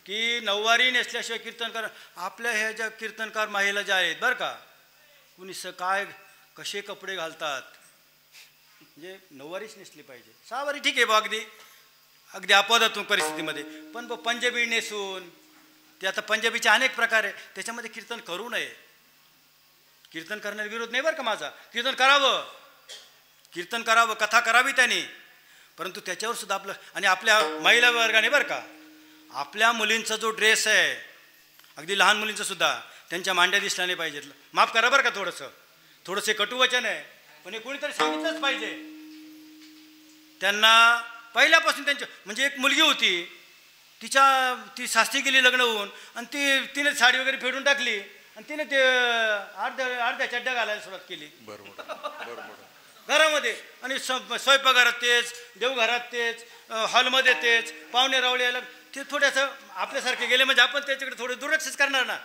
की नऊवारी नेसल्याशिवाय कीर्तनकार. आपल्या ह्या ज्या कीर्तनकार महिला ज्या आहेत बरं का, कुणी काय कसे कपडे घालतात, म्हणजे नऊवारीच नेसली पाहिजे. 6 वारी ठीक आहे बा, अगदी अपवादात्मक परिस्थितीमध्ये. पण पंजाबी नेसून, ते आता पंजाबीचे अनेक प्रकार आहे, त्याच्यामध्ये कीर्तन करू नये. कीर्तन करण्याचा विरोध नाही बरं का माझा, कीर्तन करावं, कथा करावी त्यांनी, परंतु त्याच्यावर सुद्धा आपलं. आणि आपल्या महिला वर्गाने बरं का, आपल्या मुलींचा जो ड्रेस आहे, अगदी लहान मुलींचा सुद्धा, त्यांच्या मांड्या दिसल्या नाही पाहिजेत. माफ करा बरं का, थोडंसं कटुवचन आहे, पण हे कोणीतरी सांगितलंच पाहिजे त्यांना पहिल्यापासून. त्यांच्या म्हणजे एक मुलगी होती, ती शास्त्री गेली लग्न होऊन, आणि तिने साडी वगैरे फेडून टाकली आणि तिने ते अर्ध्या चड्ड्या घालायला सुरुवात केली घरामध्ये. आणि स्वयंपाकघरात तेच, देवघरात तेच, हॉलमध्ये तेच, पाहुणे रावळे यायला ते थोडंसं आपल्यासारखे गेले म्हणजे आपण त्याच्याकडे थोडं दुर्लक्षच करणार ना.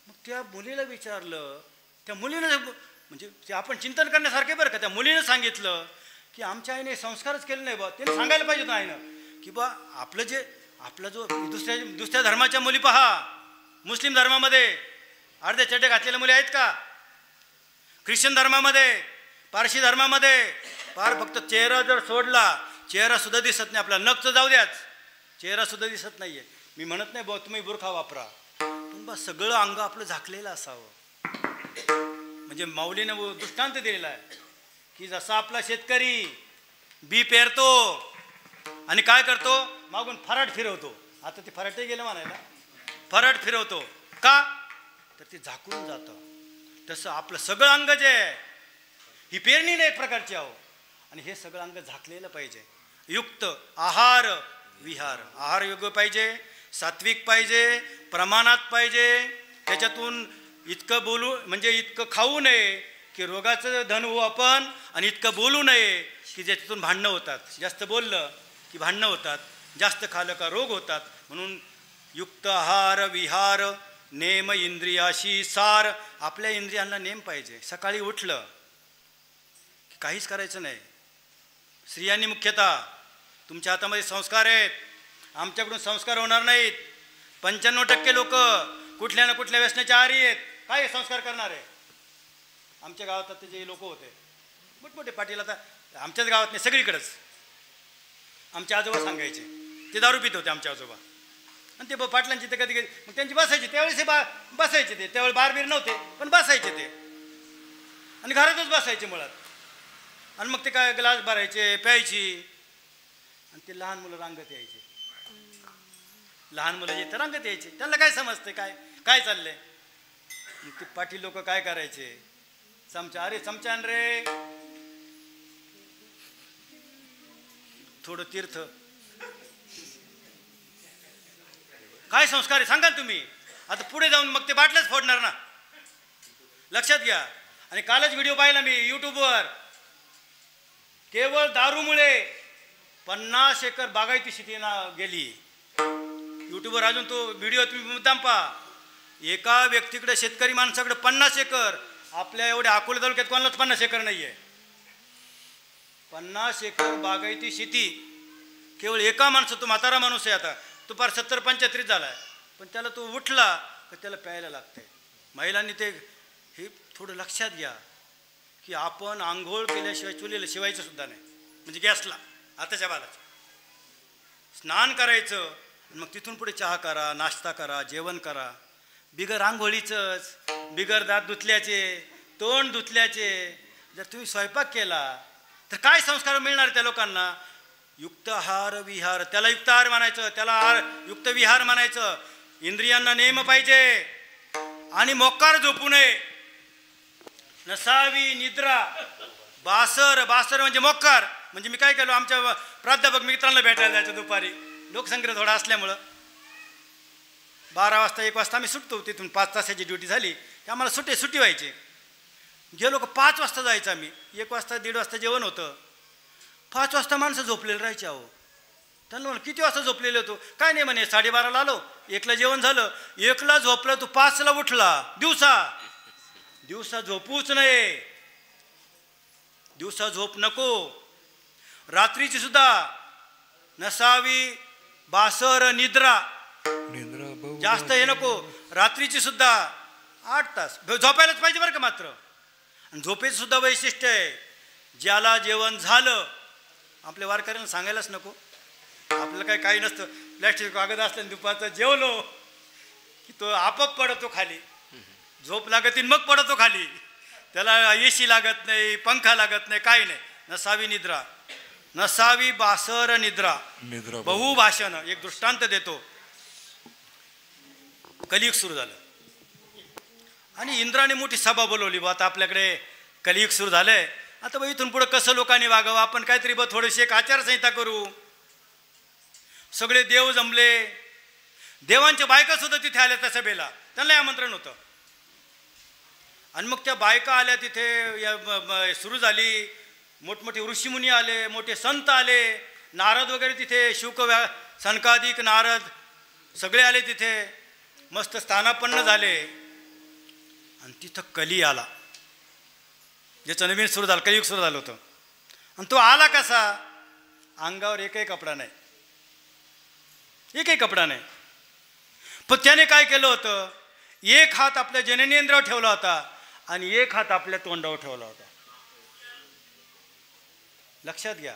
मग त्या मुलीला विचारलं, त्या मुलीनं म्हणजे ते आपण चिंतन करण्यासारखे बरं का, त्या मुलीनं सांगितलं की आमच्या आईने संस्कारच केले नाही बा. त्याने सांगायला पाहिजे होतं आईनं की बा आपला जो दुसऱ्या धर्माच्या मुली पहा, मुस्लिम धर्मामध्ये अर्ध्या चड्डे घातलेल्या मुली आहेत का? ख्रिश्चन धर्मामध्ये, पारशी धर्मामध्ये फार फक्त चेहरा जर सोडला, चेहरा सुद्धा दिसत नाही. आपला नख तर जाऊ द्याच, चेहरा सुद्धा दिसत नाहीये. मी म्हणत नाही बा तुम्ही बुरखा वापरा, पण बा सगळं अंग आपलं झाकलेलं असावं. म्हणजे माऊलीनं दृष्टांत दिलेला आहे की जसा आपला शेतकरी बी पेरतो आणि काय करतो, मागून फराट फिरवतो. आता ते फराटही गेलं म्हणायला, फराट फिरवतो का, तर ते झाकून जातं. तसं आपलं सगळं अंग जे आहे, ही पेरणी नाही एक प्रकारची आहो, आणि हे सगळं अंग झाकलेलं पाहिजे. युक्त आहार विहार, आहार योग्य पाहिजे, सात्विक पाहिजे, प्रमाणात पाहिजे. त्याच्यातून इतकं बोलू म्हणजे इतकं खाऊ नये की रोगाचं धन होऊ आपण, आणि इतकं बोलू नये की ज्याच्यातून भांडणं होतात. जास्त बोललं की भांडणं होतात, जास्त खाल्लं का रोग होतात. म्हणून युक्त आहार विहार नेम इंद्रियाशी सार. आपल्या इंद्रियांना नेम पाहिजे. सकाळी उठलं की काहीच करायचं नाही. स्त्रियांनी मुख्यतः तुमच्या हातामध्ये संस्कार आहेत, आमच्याकडून संस्कार होणार नाहीत. 95% लोक कुठल्या ना कुठल्या व्यसनाच्या आहारी आहेत. काय संस्कार करणार आहे? आमच्या गावात आता जे लोक होते मोठमोठे पाटील, आता आमच्याच गावात नाही सगळीकडेच, आमचे आजोबा सांगायचे ते दारू पित होते आमचे आजोबा, आणि ते पाटलांची ते कधी कधी मग त्यांची बसायची, त्यावेळेस हे बसायचे ते, त्यावेळेस बारबीर नव्हते पण बसायचे ते, आणि घरातच बसायचे मुळात. आणि मग ते काय ग्लास भरायचे, प्यायची, आणि ते लहान मुलं रांगत यायचे. लहान मुलं येते रांगत यायचे, त्यांना काय समजते काय चाललंय. मग ते पाटील लोक काय करायचे, चमचा, अरे चमचा आण रे, थोडं तीर्थ काय संस्कार आहे सांगा तुम्ही. आता पुढे जाऊन मग ते बाटल्याच फोडणार ना, लक्षात घ्या. आणि कालच व्हिडिओ पाहिला मी यूट्यूबवर, केवळ दारूमुळे 50 एकर बागायती शेतीना गेली. यूट्यूबवर अजून तो व्हिडिओ तुम्ही मुद्दाम पहा. एका व्यक्तीकडे, शेतकरी माणसाकडे 50 एकर. आपल्या एवढ्या अकोला तालुक्यात कोणालाच 50 एकर नाही आहे. 50 एकर बागायती शेती केवळ एका माणसं. तो म्हातारा माणूस आहे, आता तो फार 70-75 झाला आहे, पण त्याला तो उठला तर त्याला प्यायला लागतंय. महिलांनी ते हे थोडं लक्षात घ्या की आपण आंघोळ केल्याशिवाय चुलीला शिवायचं सुद्धा नाही, म्हणजे गॅसला आताच्या बालाचं स्नान करायचं. मग तिथून पुढे चहा करा, नाश्ता करा, जेवण करा. बिगर आंघोळीचंच, बिगर दात धुतल्याचे, तोंड धुतल्याचे जर तुम्ही स्वयंपाक केला तर काय संस्कार मिळणार त्या लोकांना. युक्त आहार विहार, त्याला युक्त आहार म्हणायचं, त्याला युक्त विहार म्हणायचं. इंद्रियांना नेम पाहिजे आणि मोक्कार झोपू नये. नसावी निद्रा. बासर, बासर म्हणजे मोक्कार. म्हणजे मी काय केलो, आमच्या प्राध्यापक मित्रांना भेटायला जायचं दुपारी, लोकसंख्या थोडा असल्यामुळं 12 वाजता 1 वाजता आम्ही सुटतो तिथून. 5 तासाची ड्युटी झाली की आम्हाला सुट्टी व्हायची. गेलो का 5 वाजता जायचं आम्ही. 1 वाजता 1:30 वाजता जेवण होतं. 5 वाजता माणसं झोपलेलं राहायचे. अहो त्यांना म्हणलं किती वाजता झोपलेले होतो. काय नाही म्हणे 12:30ला आलो, 1ला जेवण झालं, 1ला झोपलं, तू 5ला उठला. दिवसा झोपूच नये, दिवसा झोप नको. रात्रीची सुद्धा नसावी बासर निद्रा, जास्त हे नको. रात्रीची सुद्धा 8 तास झोपायलाच पाहिजे बरं का. मात्र आणि झोपेचं सुद्धा वैशिष्ट्य आहे. ज्याला जेवण झालं, आपल्या वारकऱ्यांना सांगायलाच नको, आपल्याला काही नसतं. प्लॅस्टिक कागद असल्याने दुपारचं जेवलो की तो आपोआप पडतो खाली. झोप लागत मग पडतो खाली. त्याला एसी लागत नाही, पंखा लागत नाही, काही नाही. नसावी निद्रा, नसावी बासर निद्रा. बहुभाषण. एक दृष्टांत देतो. कलियुग सुरू झालं आणि इंद्राने मोठी सभा बोलवली. बा आता आपल्याकडे कलियुग सुरू झालंय, आता बा इथून पुढं कसं लोकांनी वागावं, आपण काहीतरी बा थोडेसे एक आचारसंहिता करू. सगळे देव जमले. देवांच्या बायका सुद्धा तिथे आल्या त्या सभेला, त्यांना आमंत्रण होतं. आणि मग त्या बायका आल्या तिथे, सुरू झाली. मोठमोठे ऋषीमुनी आले, मोठे संत आले, नारद वगैरे तिथे, शुक सनकादिक नारद सगळे आले तिथे. मस्त स्थानापन्न झाले. आणि तिथं कली आला, ज्याचं नवीन सुरू झालं, कलियुग सुरू झालं होतं. आणि तो आला कसा, अंगावर एकही कपडा नाही, एकही कपडा नाही. पण त्याने काय केलं होतं, एक हात आपल्या जननेंद्रावर ठेवला होता आणि एक हात आपल्या तोंडावर ठेवला होता. लक्षात घ्या.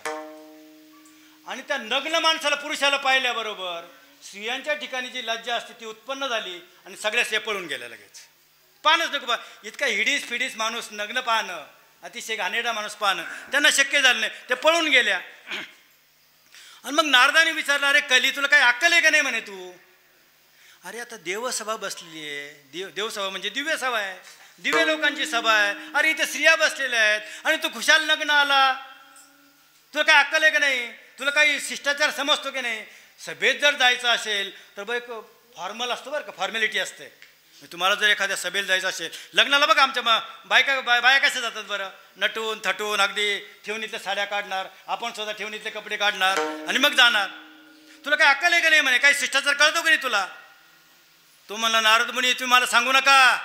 आणि त्या नग्न माणसाला, पुरुषाला पाहिल्याबरोबर स्त्रियांच्या ठिकाणी जी लज्जा असते ती उत्पन्न झाली आणि सगळ्या पळून गेल्या लगेच. पाहणंच नको बा, इतका हिडीस फिडीस माणूस नग्न पाहणं, अतिशय घाणेरडा माणूस पाहणं त्यांना शक्य झालं नाही, ते पळून गेल्या. आणि मग नारदाने विचारलं, अरे कली तुला काही अक्कल आहे का नाही म्हणे तू. अरे आता देवसभा बसलेली आहे, देवसभा म्हणजे दिव्य सभा आहे, दिव्य लोकांची सभा आहे. अरे इथे स्त्रिया बसलेल्या आहेत आणि तू खुशाल लग्न आला, तुला काय अक्कल आहे का नाही, तुला काही शिष्टाचार समजतो की नाही. सभेत जर जायचं असेल तर बघ एक फॉर्मल असतो बरं का, फॉर्मॅलिटी असते. तुम्हाला जर एखाद्या सभेला जायचं असेल, लग्नाला बघा आमच्या बाया कशा जातात बरं, नटून थटून, अगदी ठेवणीतल्या साड्या काढणार, आपण स्वतः ठेवणीतले कपडे काढणार आणि मग जाणार. तुला काय अक्कल आहे का नाही म्हणे, काही शिष्टाचार कळतो का नाही तुला. तो म्हणला, नारद मुनी तुम्ही मला सांगू नका,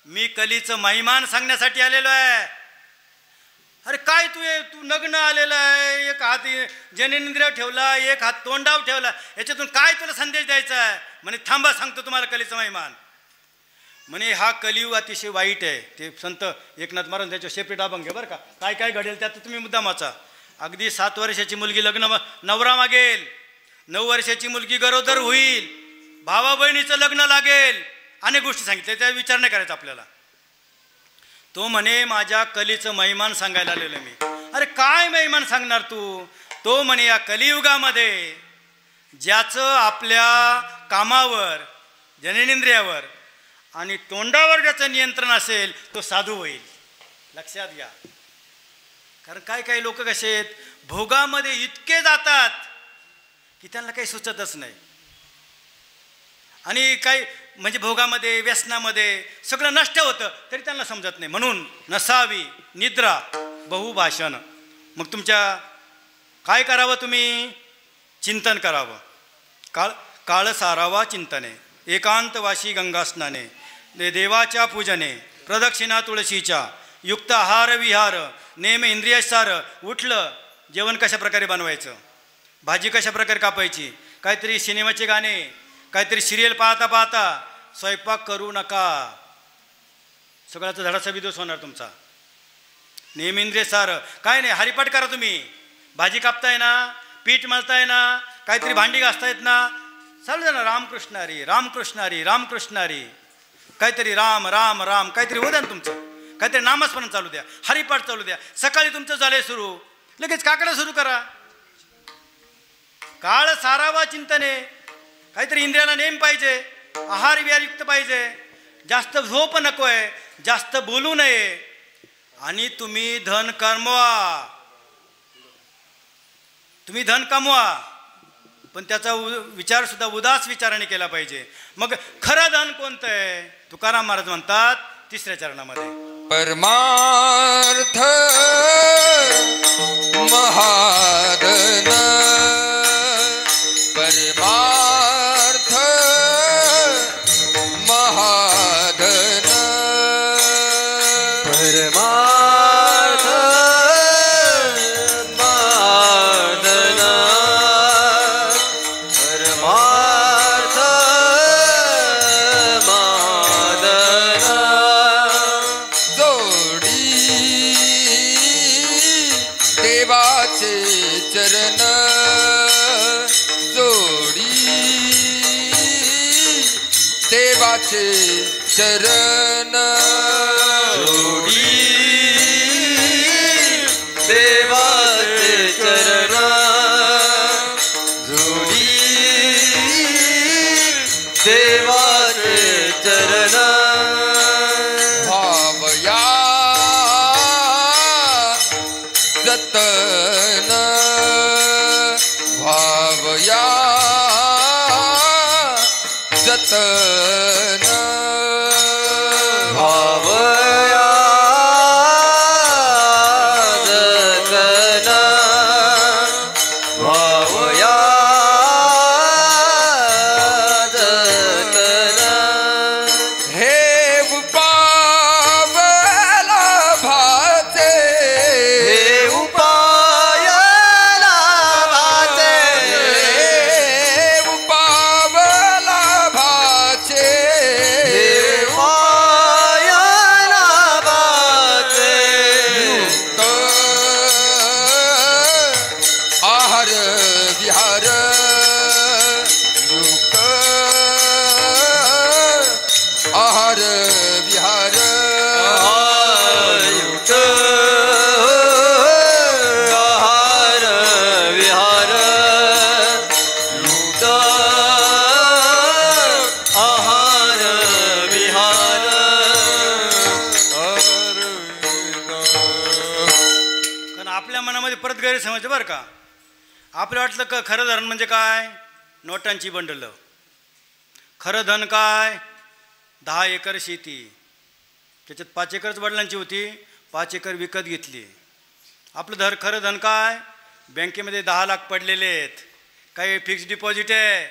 मी कलीचं महिमान सांगण्यासाठी आलेलो आहे. अरे काय तू नग्न आलेला आहे, एक हात जननेंद्रियावर ठेवला, एक हात तोंडावर ठेवला, याच्यातून काय तुला संदेश द्यायचा आहे. म्हणे थांबा, सांगतो तुम्हाला कलीचं महिमान. म्हणे हा कलियुग अतिशय वाईट आहे. ते संत एकनाथ महाराज त्याच्या सेपरेट अभंग घे बरं का, काय काय घडेल त्यात तुम्ही मुद्दाम वाचा. अगदी 7 वर्षाची मुलगी नवरा मागेल, 9 वर्षाची मुलगी गरोदर होईल, भावा बहिणीचं लग्न लागेल, अनेक गोष्टी सांगितल्या, त्या विचार नाही करायचा आपल्याला. तो म्हणे माझ्या कलीचं महिमान सांगायला आलेलं मी. अरे काय महिमान सांगणार तू. तो म्हणे या कलियुगामध्ये ज्याचं आपल्या कामावर, जननेंद्रियावर आणि तोंडावर ज्याचं नियंत्रण असेल तो साधू होईल. लक्षात घ्या. कारण काही लोक कसे आहेत, भोगामध्ये इतके जातात की त्यांना काही सुचतच नाही. आणि काही म्हणजे भोगामध्ये व्यसनामध्ये सगळं नष्ट होतं तरी त्यांना समजत नाही. म्हणून नसावी निद्रा बहुभाषण. मग तुमच्या काय करावं, तुम्ही चिंतन करावं. काळ सारावा चिंतने, एकांतवासी गंगा स्नाने, देवाच्या पूजने, प्रदक्षिणा तुळशीच्या, युक्त आहार विहार, नेम इंद्रियसार. उठलं जेवण कशा प्रकारे बनवायचं, भाजी कशा प्रकारे कापायची, काहीतरी सिनेमाचे गाणे, काहीतरी सिरियल पाहता पाहता स्वयंपाक करू नका. सगळ्याचा धडाचा विदोष होणार तुमचा. नेमेंद्रिय सार काय नाही, हरिपाठ करा तुम्ही. भाजी कापताय ना, पीठ मळताय ना, काहीतरी भांडी घासतायत ना, चालू द्या ना रामकृष्ण हरी रामकृष्ण हरी रामकृष्ण हरी. काहीतरी राम राम राम काहीतरी होऊ द्या ना तुमचं. काहीतरी नामस्मरण चालू द्या, हरिपाठ चालू द्या. सकाळी तुमचं झालंय सुरू, लगेच काकडा सुरू करा. काळ सारावा चिंतने. काहीतरी इंद्रियाला नेम पाहिजे, आहार विहारयुक्त पाहिजे, जास्त झोप नको आहे, जास्त बोलू नये. आणि तुम्ही धन कमवा, तुम्ही धन कमवा, पण त्याचा विचार सुद्धा उदास विचाराने केला पाहिजे. मग खरं धन कोणतं आहे? तुकाराम महाराज म्हणतात तिसऱ्या चरणामध्ये, परमार्थ महाधन, परमार्थ महाधन, परमार्थ महाधन, परमार्थ महाधन. जोडी देवाचे चरण, जोडी देवाचे चरण, जोडी देवाचे चरण, जोडी देवाचे चरण. भावया जतन, भावया जतन, भावया जतन, भावया जतन. हे पावला भाचे, हे उपाय लाभाचे, हे पावला भाचे, हे उपाय लाभाचे. युक्त आहार विहार, युक्त आहार विहार, युक्त आहार विहार, युक्त आहार विहार. कारण आपल्या मनामध्ये परत गैरसमज बरं का. आपलं वाटलं का खरं धन म्हणजे काय, नोटांची बंडलं. खरं धन काय, 10 एकर शेती, त्याच्यात 5 एकरच वडिलांची होती, 5 एकर विकत घेतली. आपलं खरं धन काय, बँकेमध्ये 10 लाख पडलेले आहेत, काही फिक्स डिपॉझिट आहे,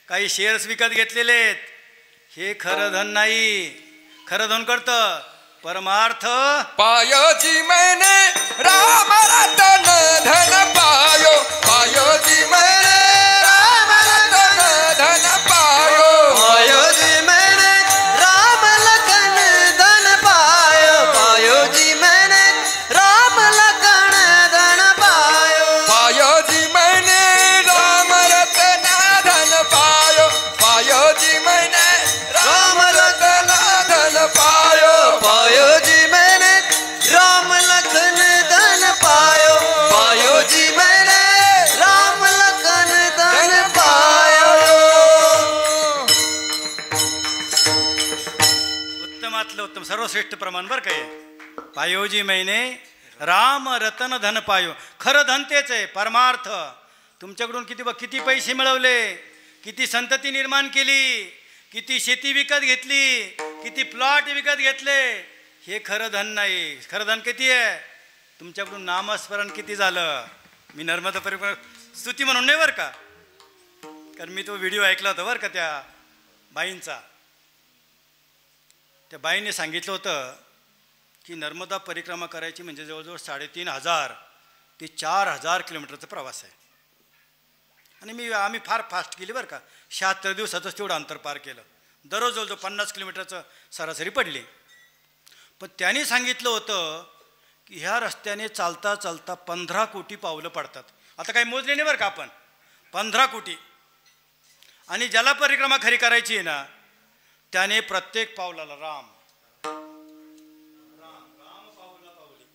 काही शेअर्स विकत घेतलेले आहेत. हे खरं धन नाही. खरं धन करतं परमार्थ. पायोजी मैंने राम रतन धन पायो, पायोजी मैंने राम रतन धन पायो, पायो जी मैंने राम लखन धन पायो, पायो जी मैंने राम लखन धन पायो. पायोजी मैंने राम रतन धन पायो, पायोजी मैंने राम रतन धन पायो, पायो जी मैंने राम लखन धन पायो, पायो जी मैंने राम लखन धन पायो. उत्तमातलं उत्तम सर्वश्रेष्ठ प्रमाण बरं काय. पायोजी महिने राम रतन धन पायो. खरं धन तेच आहे, परमार्थ. तुमच्याकडून किती पैसे मिळवले, किती संतती निर्माण केली, किती शेती विकत घेतली, किती प्लॉट विकत घेतले, हे खरं धन नाही. खरं धन किती आहे? तुमच्याकडून नामस्मरण किती झालं. मी नर्मदा परिवार स्तुती म्हणून नाही बरं का, कारण मी तो व्हिडिओ ऐकला होता बरं का त्या बाईंचा. त्या बाईने सांगितलं होतं की नर्मदा परिक्रमा करायची म्हणजे जवळजवळ 3,500 ते 4,000 किलोमीटरचा प्रवास आहे. आणि आम्ही फार फास्ट केली बरं का. 76 दिवसातच तेवढं अंतर पार केलं. दररोज जवळजवळ 50 किलोमीटरचं सरासरी पडली. पण त्यांनी सांगितलं होतं की ह्या रस्त्याने चालता चालता 15 कोटी पावलं पडतात. आता काही मोजले नाही बरं का आपण, 15 कोटी. आणि ज्याला परिक्रमा खरी करायची आहे ना, त्याने प्रत्येक पावलाला राम राम राम पावला पावली,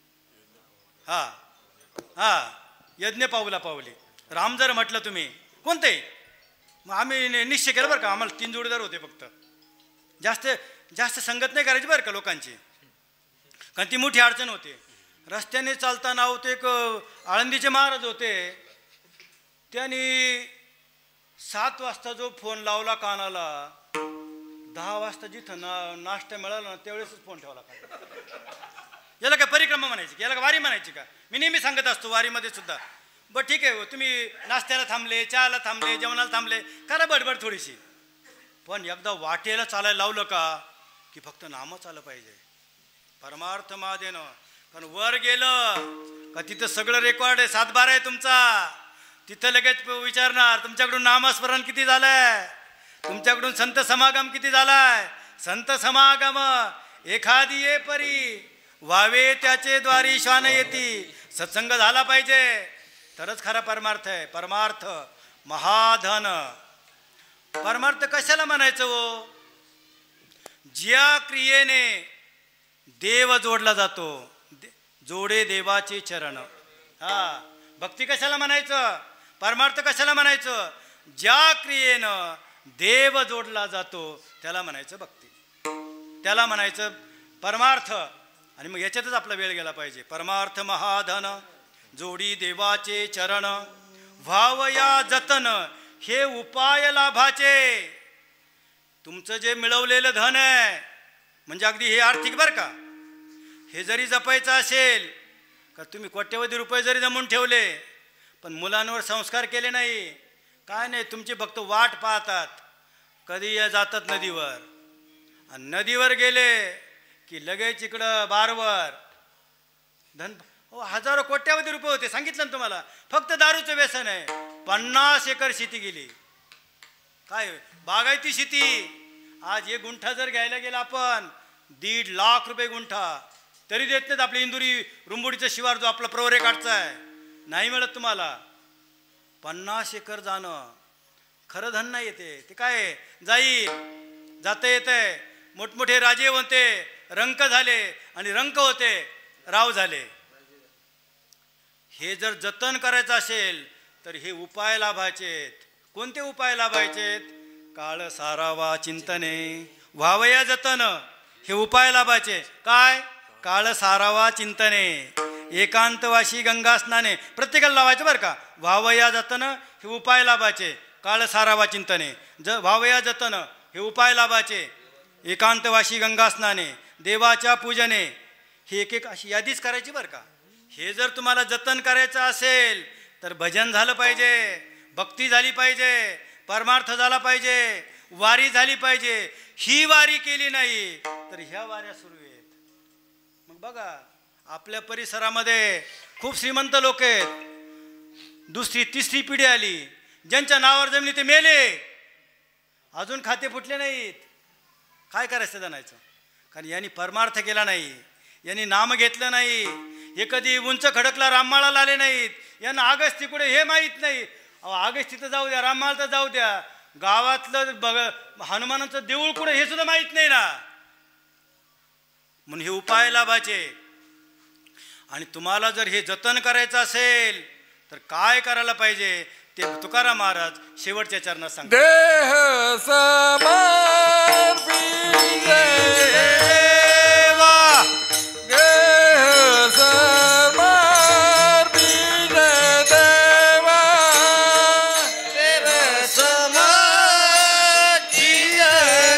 यज्ञ पावला पावली. राम जर म्हटलं तुम्ही कोणते, मग आम्ही निश्चय केलं बरं का. आम्हाला 3 जोडीदार होते फक्त. जास्त संगत नाही करायची बरं का लोकांची, कारण ती मोठी अडचण होते. रस्त्याने चालताना होते एक आळंदीचे महाराज होते. त्यांनी 7 वाजता जो फोन लावला कानाला, 10 वाजता जिथं नाश्ता मिळाला ना त्यावेळेसच फोन ठेवला. याला काय परिक्रमा म्हणायची का, याला काय वारी म्हणायची का? मी नेहमी सांगत असतो वारीमध्ये सुद्धा, बरं ठीक आहे तुम्ही नाश्त्याला थांबले, चहाला थांबले, जेवणाला थांबले, करा बडबड थोडीशी, पण एकदा वाटेला चालायला लावलं का की फक्त नामच आलं पाहिजे. परमार्थ महादेनं. कारण वर गेलं का तिथं सगळं रेकॉर्ड आहे, 7/12 आहे तुमचा. तिथं लगेच विचारणार तुमच्याकडून नामस्मरण किती झालंय, तुमच्याकडून संत समागम किती झालाय. संत समागम एखादी ये परी व्हावे त्याचे द्वारी श्वान येती. सत्संग झाला पाहिजे तरच खरा परमार्थ आहे. परमार्थ महाधन. परमार्थ कशाला म्हणायचं हो? ज्या क्रियेने देव जोडला जातो, जोडे देवाचे चरण. भक्ती कशाला म्हणायचं, परमार्थ कशाला म्हणायचं? ज्या क्रियेनं देव जोडला जातो त्याला म्हणायचं भक्ती, त्याला म्हणायचं परमार्थ. आणि मग याच्यातच आपला वेळ गेला पाहिजे. परमार्थ महाधन जोडी देवाचे चरण, व्हावया जतन हे उपाय लाभाचे. तुमचं जे मिळवलेलं धन आहे, म्हणजे अगदी हे आर्थिक बरं का, हे जरी जपायचं असेल का, तुम्ही कोट्यवधी रुपये जरी जमून ठेवले पण मुलांवर संस्कार केले नाही, काय नाही, तुमची फक्त वाट पाहतात कधी या जातात नदीवर. आणि नदीवर गेले की लगेच इकडं बारवर धन. हजारो कोट्यावधी रुपये होते, सांगितलं ना तुम्हाला. फक्त दारूचं व्यसन आहे. 50 एकर शेती गेली. काय बागायती शेती. आज 1 गुंठा जर घ्यायला गेला आपण 1.5 लाख रुपये गुंठा, तरी देत नाहीत. आपली इंदुरी रुंबुडीचा शिवार जो आपला प्रवरे काढचा आहे, नाही मिळत तुम्हाला. 50 एकर जाणं खरं धन नाही येते. ते काय जाईल, जाता येते. मोठमोठे राजे होते, रंक झाले, आणि रंक होते राव झाले. हे जर जतन करायचं असेल तर हे उपाय लाभायचेत. कोणते उपाय लाभायचेत? काळ सारावा चिंतने व्हावया जतन, हे उपाय लाभायचे. काय? काळ सारावा चिंतने, एकांतवाशी गंगा स्नाने. प्रत्येकाला लावायचं बरं का. व्हावया जतन हे उपाय लाभायचे. काळ सारावा चिंतने व्हावया जतन हे उपाय लाभायचे. एकांतवाशी गंगा स्नाने, देवाच्या पूजने, ही एक अशी यादीच करायची बरं का. हे जर तुम्हाला जतन करायचं असेल तर भजन झालं पाहिजे, भक्ती झाली पाहिजे, परमार्थ झाला पाहिजे, वारी झाली पाहिजे. ही वारी केली नाही तर ह्या वाऱ्या सुरू आहेत. मग बघा आपल्या परिसरामध्ये खूप श्रीमंत लोक आहेत. 2री 3री पिढी आली, ज्यांच्या नावावर जमिनी ते मेले, अजून खाते फुटले नाहीत. काय करायचं जाणायचं? कारण यांनी परमार्थ केला नाही, यांनी नाम घेतलं नाही. हे कधी उंच खडकला राममाळाला आले नाहीत. यांना आगस्ती कुठे हे माहीत नाही. आगस्ती तर जाऊ द्या, राममाळ तर जाऊ द्या, गावातलं हनुमानाचं देऊळ कुठे हे सुद्धा माहीत नाही ना. म्हणून हे उपाय लाभायचे. आणि तुम्हाला जर हे जतन करायचं असेल तर काय करायला पाहिजे ते तुकाराम महाराज शेवटच्या चरणात सांगतात. देह समर्पी देवा, देह समर्पी देवा, देव समर्पी देवा,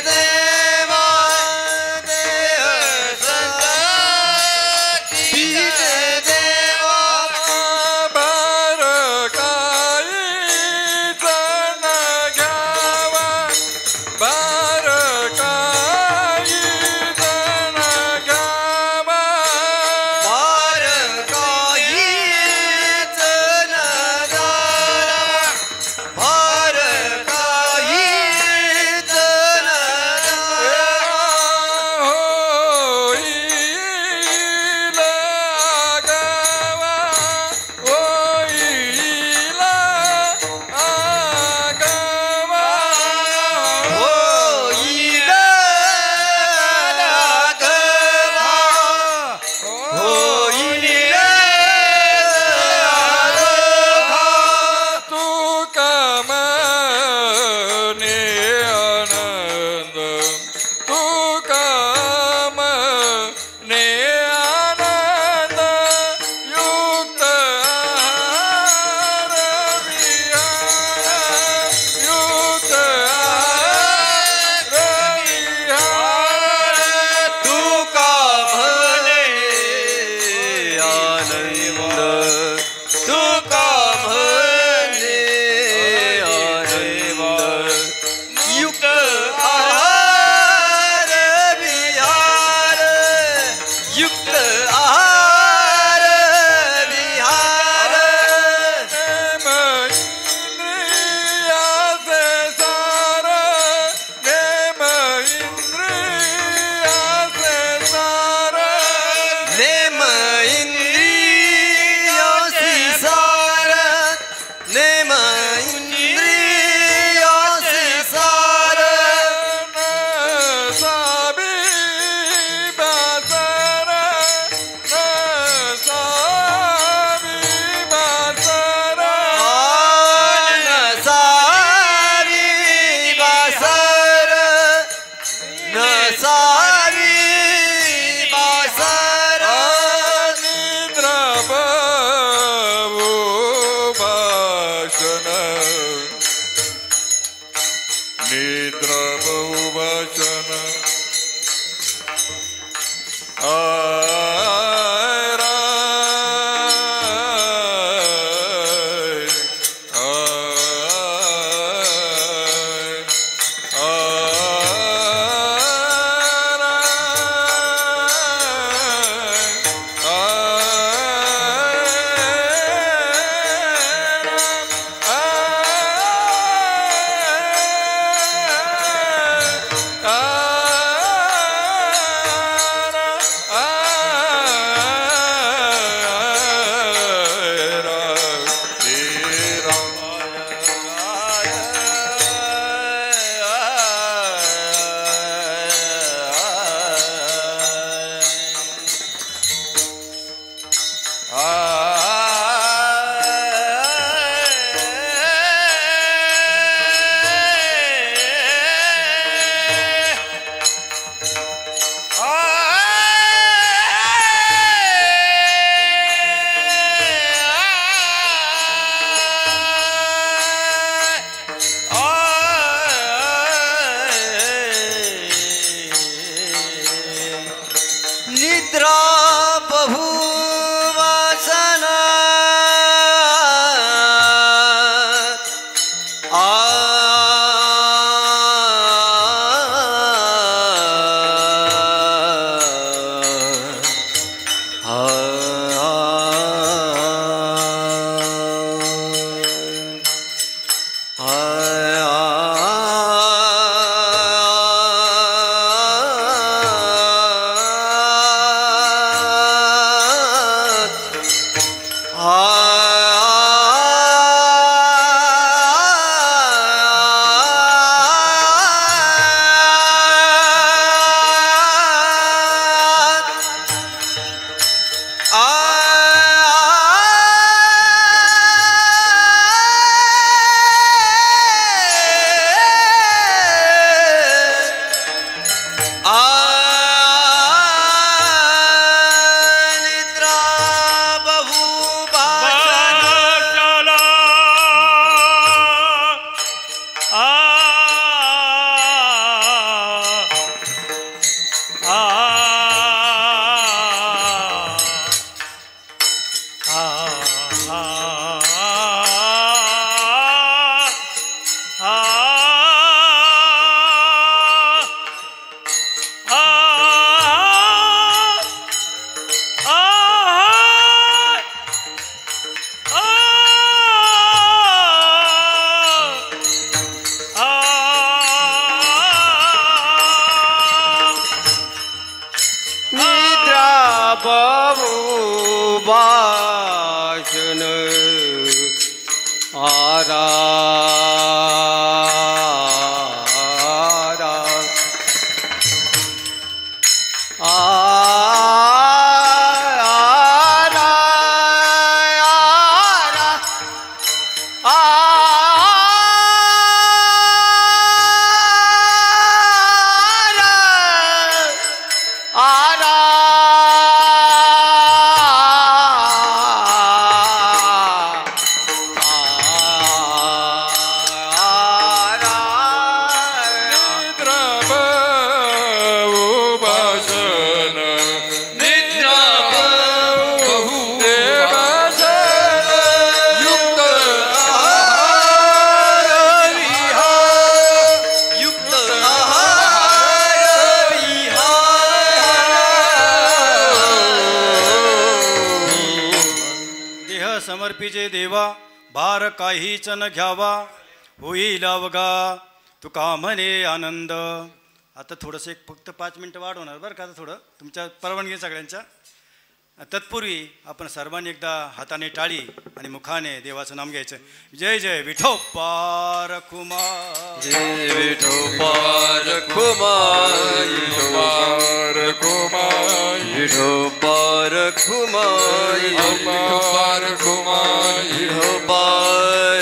सारी बासरा निद्रा बहु भाषण निद्रा बहु भाषण निद्रा बहु वासना बाशन आरा समर्पिजे देवा भार काहीच न घ्यावा होईल अवघा तुका म्हणे आनंद. आता थोडंसं एक फक्त 5 मिनटं वाढवणार बरं का, थोडं तुमच्या परवानगी सगळ्यांच्या. तत्पूर्वी आपण सर्वांनी एकदा हाताने टाळी आणि मुखाने देवाचं नाम घ्यायचं. जय जय विठोबा रखुमा, जय विठोबा रखुमा, रखुमा विठोबा रखुमा, विठोबा रखुमा, विठोबा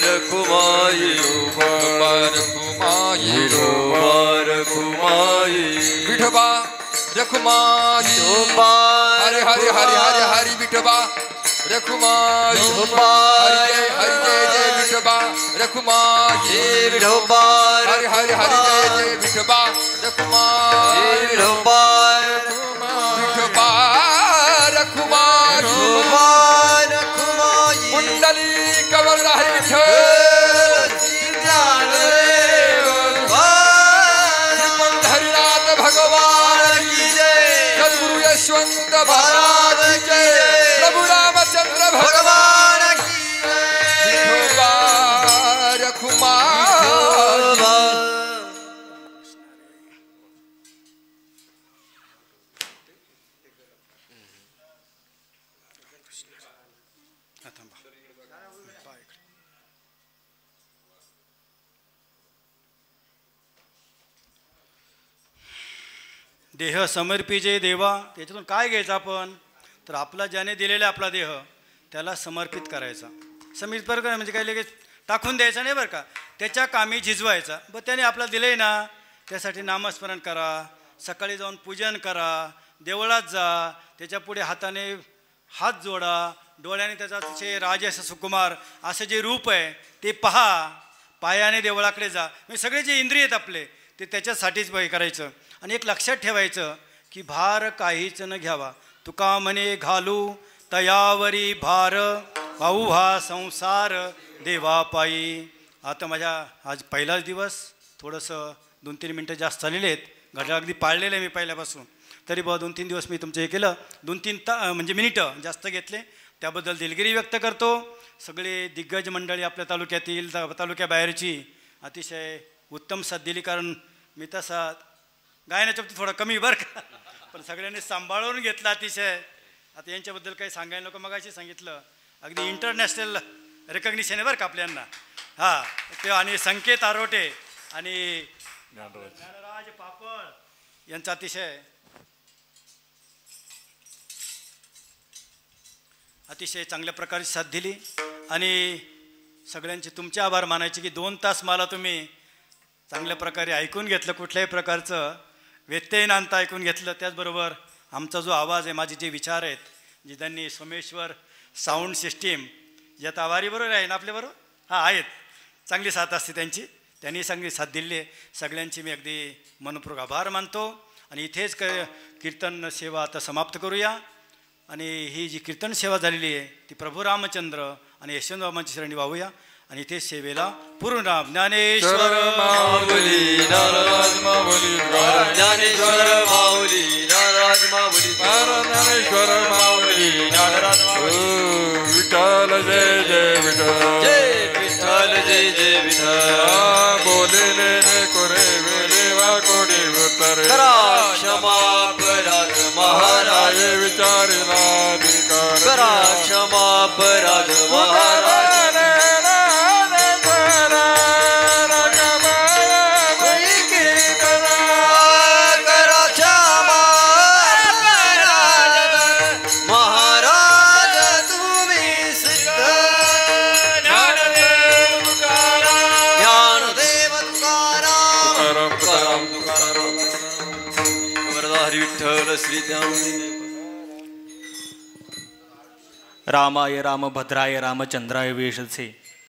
रखुमा, विठोबा रखुमा, विठोबा रखुमा, विठोबा रखुमाई हरे हरे हरे हरे हरि विठोबा रखुमाई हरे हरे जय जय विठोबा रखुमाई विठोबा हरे हरे हरे जय जय विठोबा रखुमाई विठोबा विठोबा रखुमाई कुंडली कवर हरि विठल हरिनाथ भगवान की जय सद्गुरु यशवंत महाराज की जय प्रभु रामचंद्र भगवान की जय विठोबा रखुमाई देह समर्पिजे देवा, त्याच्यातून काय घ्यायचं आपण? तर आपला ज्याने दिलेला आपला देह त्याला समर्पित करायचा. समर्पित करा म्हणजे काही लगेच टाकून द्यायचा नाही बरं का, त्याच्या कामी झिजवायचा. बरं त्याने आपला दिलं ना, त्यासाठी नामस्मरण करा, सकाळी जाऊन पूजन करा, देवळात जा, त्याच्या पुढे हाताने हात जोडा, डोळ्याने त्याचा अतिशय राजस सुकुमार असं जे रूप आहे ते पहा, पायाने देवळाकडे जा. म्हणजे सगळे जे इंद्रिय आहेत आपले ते त्याच्यासाठीच हे करायचं. आणि एक लक्षात ठेवायचं की भार काहीच न घ्यावा. तुका म्हणे घालू तयावरी भार, पाहू हा संसार देवापायी. आता माझ्या आज पहिलाच दिवस, थोडंसं 2-3 मिनटं जास्त झालेले आहेत, घड्याळ अगदी पाळलेलं आहे मी पहिल्यापासून, तरी बा 2-3 दिवस मी तुमचं हे केलं, 2-3 म्हणजे मिनिटं जास्त घेतले, त्याबद्दल दिलगिरी व्यक्त करतो. सगळे दिग्गज मंडळी आपल्या तालुक्यातील तालुक्याबाहेरची अतिशय उत्तम साथ दिली. कारण मी तसा गायनाच्या बाबतीत थोडा कमी बरं का, पण सगळ्यांनी सांभाळून घेतला अतिशय. आता यांच्याबद्दल काही सांगायला नको, मगाशी सांगितलं अगदी इंटरनॅशनल रेकग्निशन आहे बरं का आपल्यांना. हां ते आणि संकेत आरोटे आणि ज्ञानराज पापड यांचा अतिशय चांगल्या प्रकारे साथ दिली. आणि सगळ्यांचे तुमचे आभार मानायचे की 2 तास मला तुम्ही चांगल्या प्रकारे ऐकून घेतलं, कुठल्याही प्रकारचं व्यत्यय न आणता ऐकून घेतलं. त्याचबरोबर आमचा जो आवाज आहे, माझे जे विचार आहेत, जे त्यांनी सोमेश्वर साऊंड सिस्टीम ज्यात आवारीबरोबर आहे ना आपल्याबरोबर, हां आहेत, चांगली साथ असते त्यांची, त्यांनी चांगली साथ दिली आहे. सगळ्यांची मी अगदी मनपूर्वक आभार मानतो. आणि इथेच कीर्तन सेवा आता समाप्त करूया. आणि ही जी कीर्तन सेवा झालेली आहे ती प्रभू रामचंद्र आणि यशवंत बाबांची शरणी वाहूया. आणि इथे सेवेला पूर्ण नाम ज्ञानेश्वर माऊली नाराज माऊली ज्ञानेश्वर माऊली नाराज माऊली ज्ञानेश्वर माऊली नाराज विठ्ठल जय जय विठ्ठल जय विठ्ठल जय जय विठ्ठल बोलेले कोरे वेलेवा कोडी उत्तरे करा क्षमा अपराध महाराज विचारिला अधिकार करा क्षमा अपराध महाराज श्री रामाय रामभद्राय रामचंद्राय वेशसे